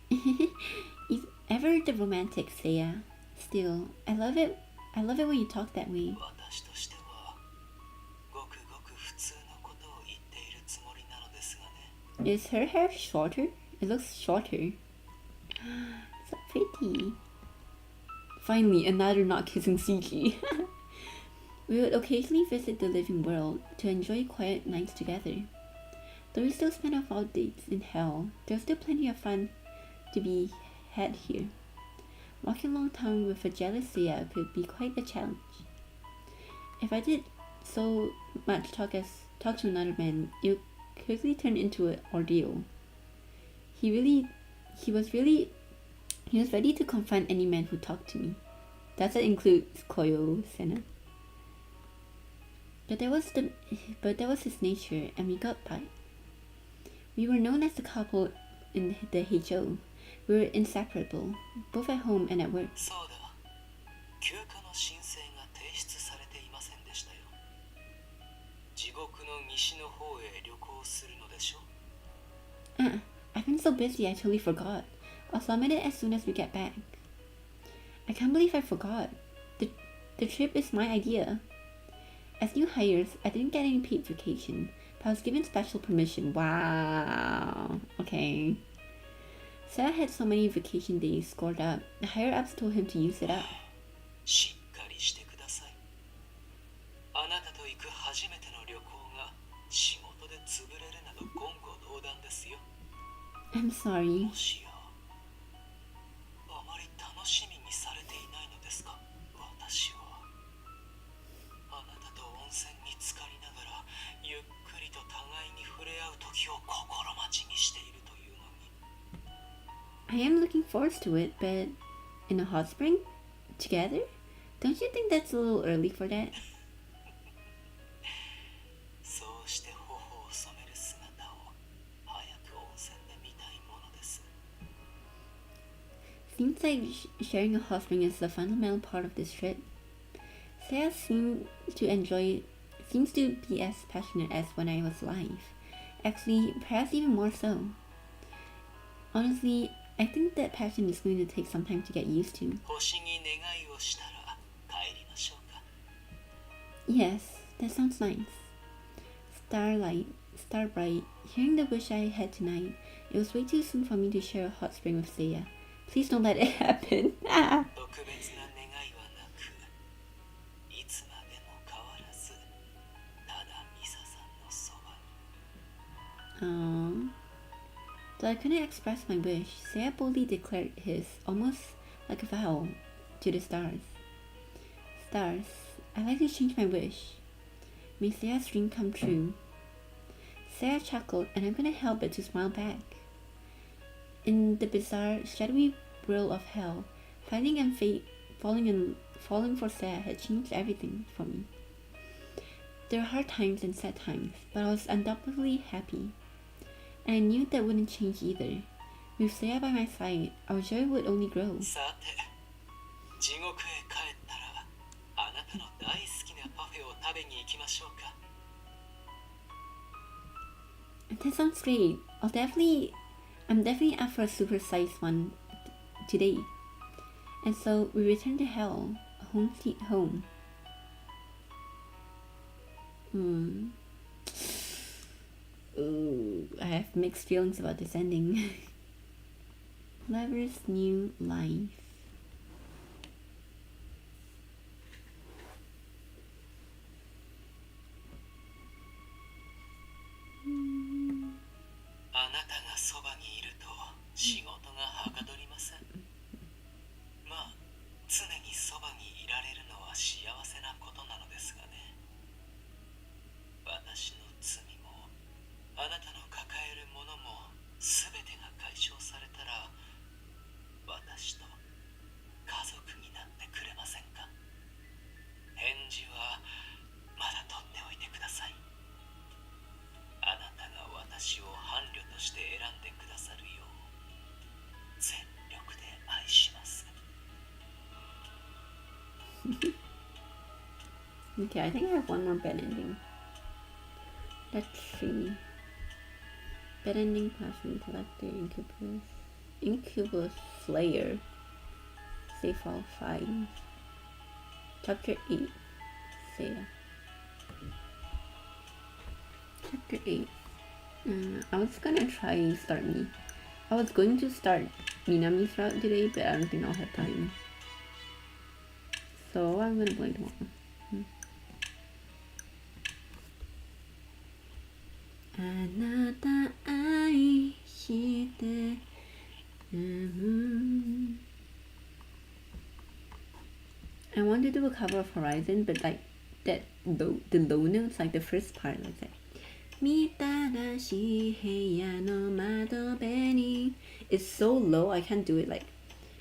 He's ever the romantic, Seiya. Still, I love it when you talk that way. 私としてはごくごく普通のことを言っているつもりなのですがね。Is her hair shorter? It looks shorter. So pretty. Finally, another not kissing CG. We would occasionally visit the living world to enjoy quiet nights together. Though we still spend our fall dates in hell, there's still plenty of fun to be had here. Walking along town with a jealous Seiya could be quite a challenge. If I did so much talk to another man, it would quickly turn into an ordeal. He was ready to confront any man who talked to me. That includes Koyo Senna. But that was his nature, and we got by. We were known as the couple in the HO. We were inseparable, both at home and at work. そうだ。休暇の申請が提出されていませんでしたよ。地獄の西の方へ旅行するのでしょ。I've been so busy I totally forgot. I'll submit it as soon as we get back. I can't believe I forgot. The trip is my idea. As new hires, I didn't get any paid vacation, but I was given special permission. Wow. Okay. Seiya had so many vacation days scored up. The higher-ups told him to use it up. しっかりしてください。あなたと行く初めての旅行が仕事で潰れるなど言語道断ですよ。 I'm sorry. もしやあまり楽しみにされていないのですか。私はあなたと温泉に浸かりながらゆっくりと互いに触れ合う時を心待ちにしているというのに。 I am looking forward to it, but in a hot spring? Together? Don't you think that's a little early for that? そうして頬を染める姿を早く温泉で見たいものです。 Seems like sharing a hot spring is the fundamental part of this trip. Seiya seems to be as passionate as when I was alive. Actually, perhaps even more so. Honestly, I think that passion is going to take some time to get used to. 星に願いをしたら帰りましょうか。 Yes, that sounds nice. Starbright, hearing the wish I had tonight, it was way too soon for me to share a hot spring with Seiya. Please don't let it happen. 特別な願いはなく、いつまでも変わらず、ただミサさんのそばに。Though I couldn't express my wish, Seiya boldly declared his, almost like a vow. to the stars. Stars, I'd like to change my wish. May Seiya's dream come true. Seiya chuckled, and I couldn't help but to smile back. In the bizarre, shadowy whirl of hell, fighting and fate, falling for Seiya had changed everything for me. There were hard times and sad times, but I was undoubtedly happy. And I knew that wouldn't change either. With Seiya by my side, our joy would only grow. さて、地獄へ帰ったら、あなたの大好きなパフェを食べに行きましょうか。That sounds great. I'm definitely up for a super-sized one today. And so we returned to hell, home sweet home. Ooh, I have mixed feelings about this ending. Lover's new life. あなたがそばにいると仕事がはかどりません。まあ、常にそばにいられるのは幸せなことなのですがね。私の罪もあなたの抱えるものも全てが解消されたら、私と家族になってくれませんか。返事はまだ取っておいてください。あなたが私を伴侶として選んでくださるよう全力で愛します。 Okay, I think I have one more bad ending. Let's see. Bad ending, Passion Collector, Incubus Slayer. Save all 5. Chapter 8. Seiya. Chapter 8. I was gonna try start me. I was going to start Minami's route today, but I don't think I'll have time. So I'm gonna play tomorrow. あなた愛してI want to do a cover of Horizon, but like the low notes, like the first part, like that. みたらし部屋の窓辺に It's so low, I can't do it like,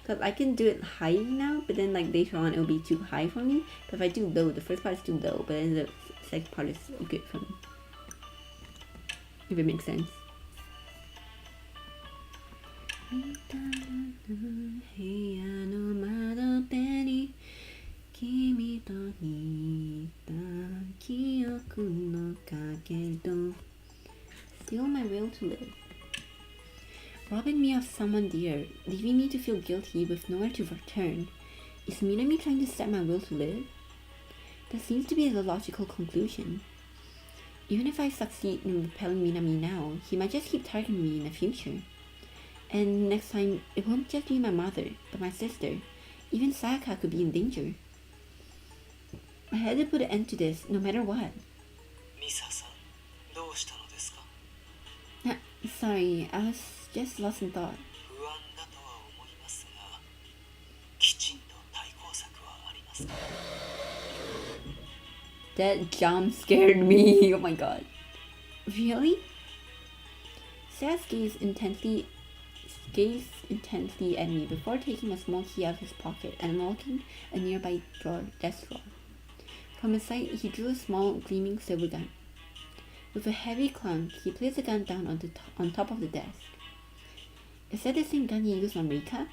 cause I can do it high now, but then like later on it'll be too high for me. But if I do low, the first part is too low, but then the second part is good for me. If it makes sense. みたらの部屋の窓辺に君と似た記憶の影と Steal my will to live. Robbing me of someone dear, leaving me to feel guilty with nowhere to return. Is Minami trying to set my will to live? That seems to be the logical conclusion. Even if I succeed in repelling Minami now, he might just keep targeting me in the future. And next time, it won't just be my mother, but my sister. Even Sayaka could be in danger. I had to put an end to this, no matter what. ミサさん、どうしたのですか。 Sorry, I was just lost in thought. 不安だとは思いますが、きちんと対抗策はありますか。 That jump scared me. Oh my god. Really? Seiya's gazed intensely at me before taking a small key out of his pocket and unlocking a nearby desk drawer. From his side, he drew a small, gleaming silver gun. With a heavy clunk, he placed the gun down on top of the desk. Is that the same gun he used on Rika?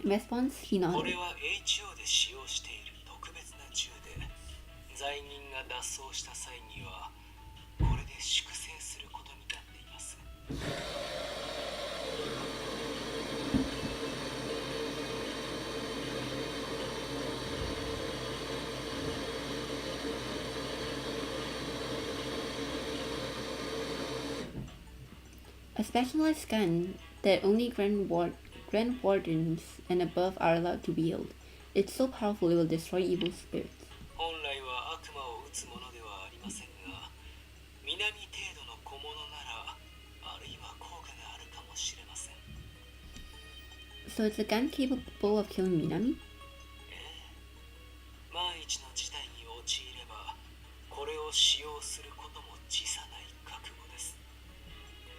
In response, he こ nodded. れは HO で使用している特別な銃で、罪人が脱走した際にはこれで粛清することになっています。 A specialized gun that only Grand Wardens and above are allowed to wield. It's so powerful it will destroy evil spirits. 本来は悪魔を撃つものではありませんが、南程度の小物ならあるいは効果があるかもしれません。 So it's a gun capable of killing Minami? 一の事態に陥ればこれを使用することも辞さない覚悟です。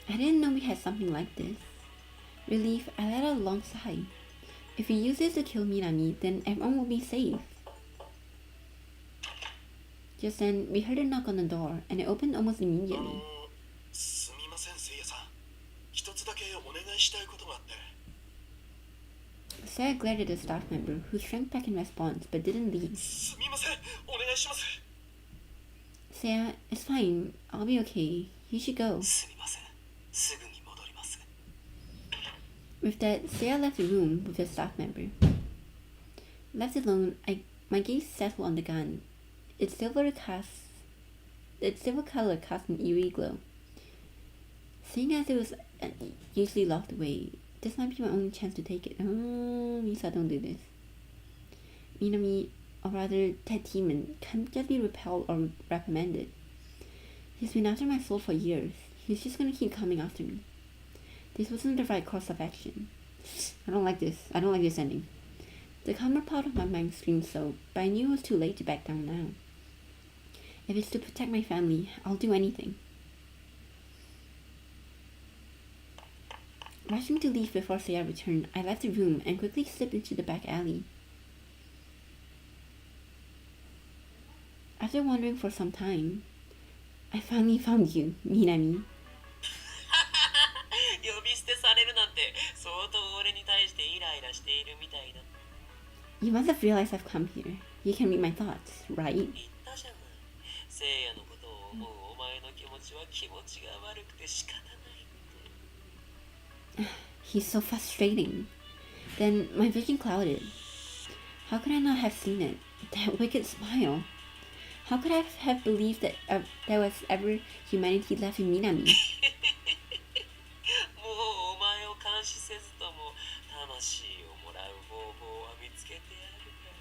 I didn't know we had something like this. Relief, I let out a long sigh. If we use this to kill Minami, then everyone will be safe. Just then, we heard a knock on the door, and it opened almost immediately. すみません、せいやさん。一つだけお願いしたいことがあって。 Seiya glared at the staff member, who shrank back in response, but didn't leave. すみません、お願いします。 Seiya, it's fine. I'll be okay. You should go. すみません、すぐに戻ります。 With that, Seiya left the room with the staff member. Left alone, my gaze settled on the gun. Its silver color cast an eerie glow. Seeing as it was usually locked away, this might be my only chance to take it. Oh, Misa, don't do this. Minami, or rather, that demon, can't just be repelled or reprimanded. He's been after my soul for years. He's just gonna keep coming after me. This wasn't the right course of action. I don't like this. I don't like this ending. The calmer part of my mind screamed so, but I knew it was too late to back down now. If it's to protect my family, I'll do anything. Rushing to leave before Seiya returned, I left the room and quickly slipped into the back alley. After wandering for some time, I finally found you, Minami. 呼び捨てされるなんて相当俺に対してイライラしているみたいだ。 You must have realized I've come here. You can read my thoughts, right? 言ったじゃない。せいやのことを思うお前の気持ちは気持ちが悪くて仕方ないって。 He's so frustrating. Then my vision clouded. How could I not have seen it? That wicked smile. How could I have believed that there was ever humanity left in Minami? もうお前を監視せずとも魂をもらう方法は見つけてやるか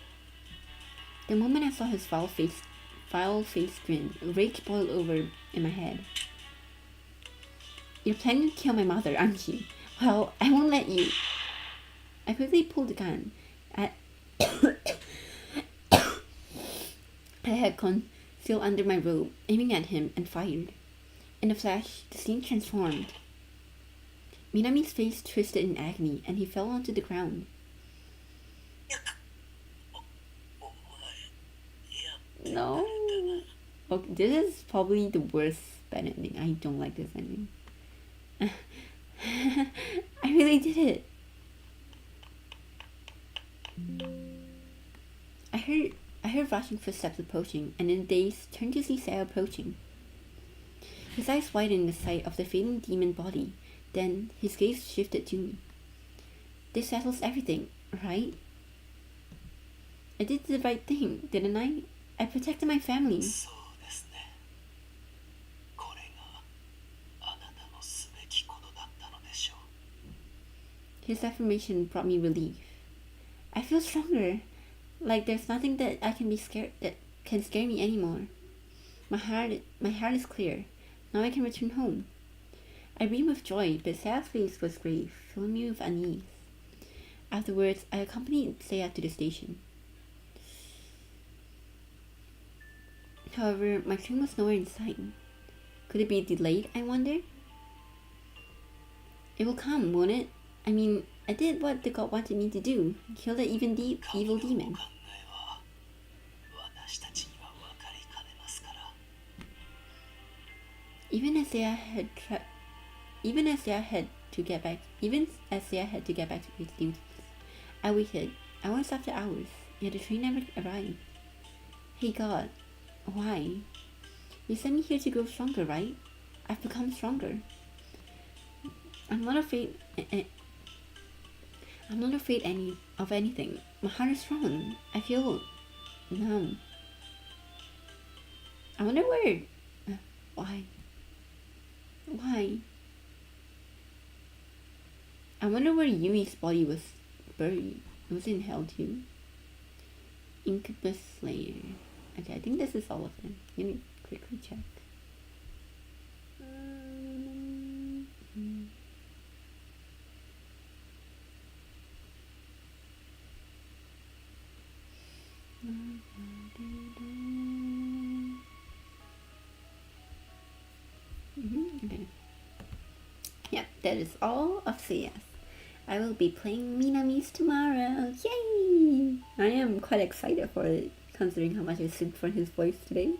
ら。 The moment I saw his foul-faced grin, rage boiled over in my head. You're planning to kill my mother, aren't you? Well, I won't let you. I quickly pulled the gun I had concealed under my robe, aiming at him, and fired. In a flash, the scene transformed. Minami's face twisted in agony, and he fell onto the ground. No. Okay, this is probably the worst bad ending. I don't like this ending. I really did it. I heard rushing footsteps approaching, and in a daze turned to see Seiya approaching. His eyes widened in the sight of the fading demon body. Then his gaze shifted to me. This settles everything, right? I did the right thing, didn't I? I protected my family. そうですね。これがあなたのすべきことだったのでしょう。 His affirmation brought me relief. I feel stronger. Like there's nothing that can scare me anymore. My heart is clear. Now I can return home. I breathed with joy, but Seiya's face was grave, filling me with unease. Afterwards, I accompanied Seiya to the station. However, my train was nowhere in sight. Could it be delayed, I wonder? It will come, won't it? I mean, I did what the god wanted me to do. Kill the evil demon. Even as Seiya had to get back to his duties, I waited, hours after hours, yet the train never arrived. Hey God, why? You sent me here to grow stronger, right? I've become stronger. I'm not afraid of anything. My heart is strong. I feel numb. I wonder where. Why? Why? I wonder where Yui's body was buried. It was in hell too. Incubus Slayer. Okay, I think this is all of them. Let me quickly check. Okay. Yep, that is all of Seiya's. I will be playing Minami's tomorrow. Yay! I am quite excited for it, considering how much I subbed for his voice today.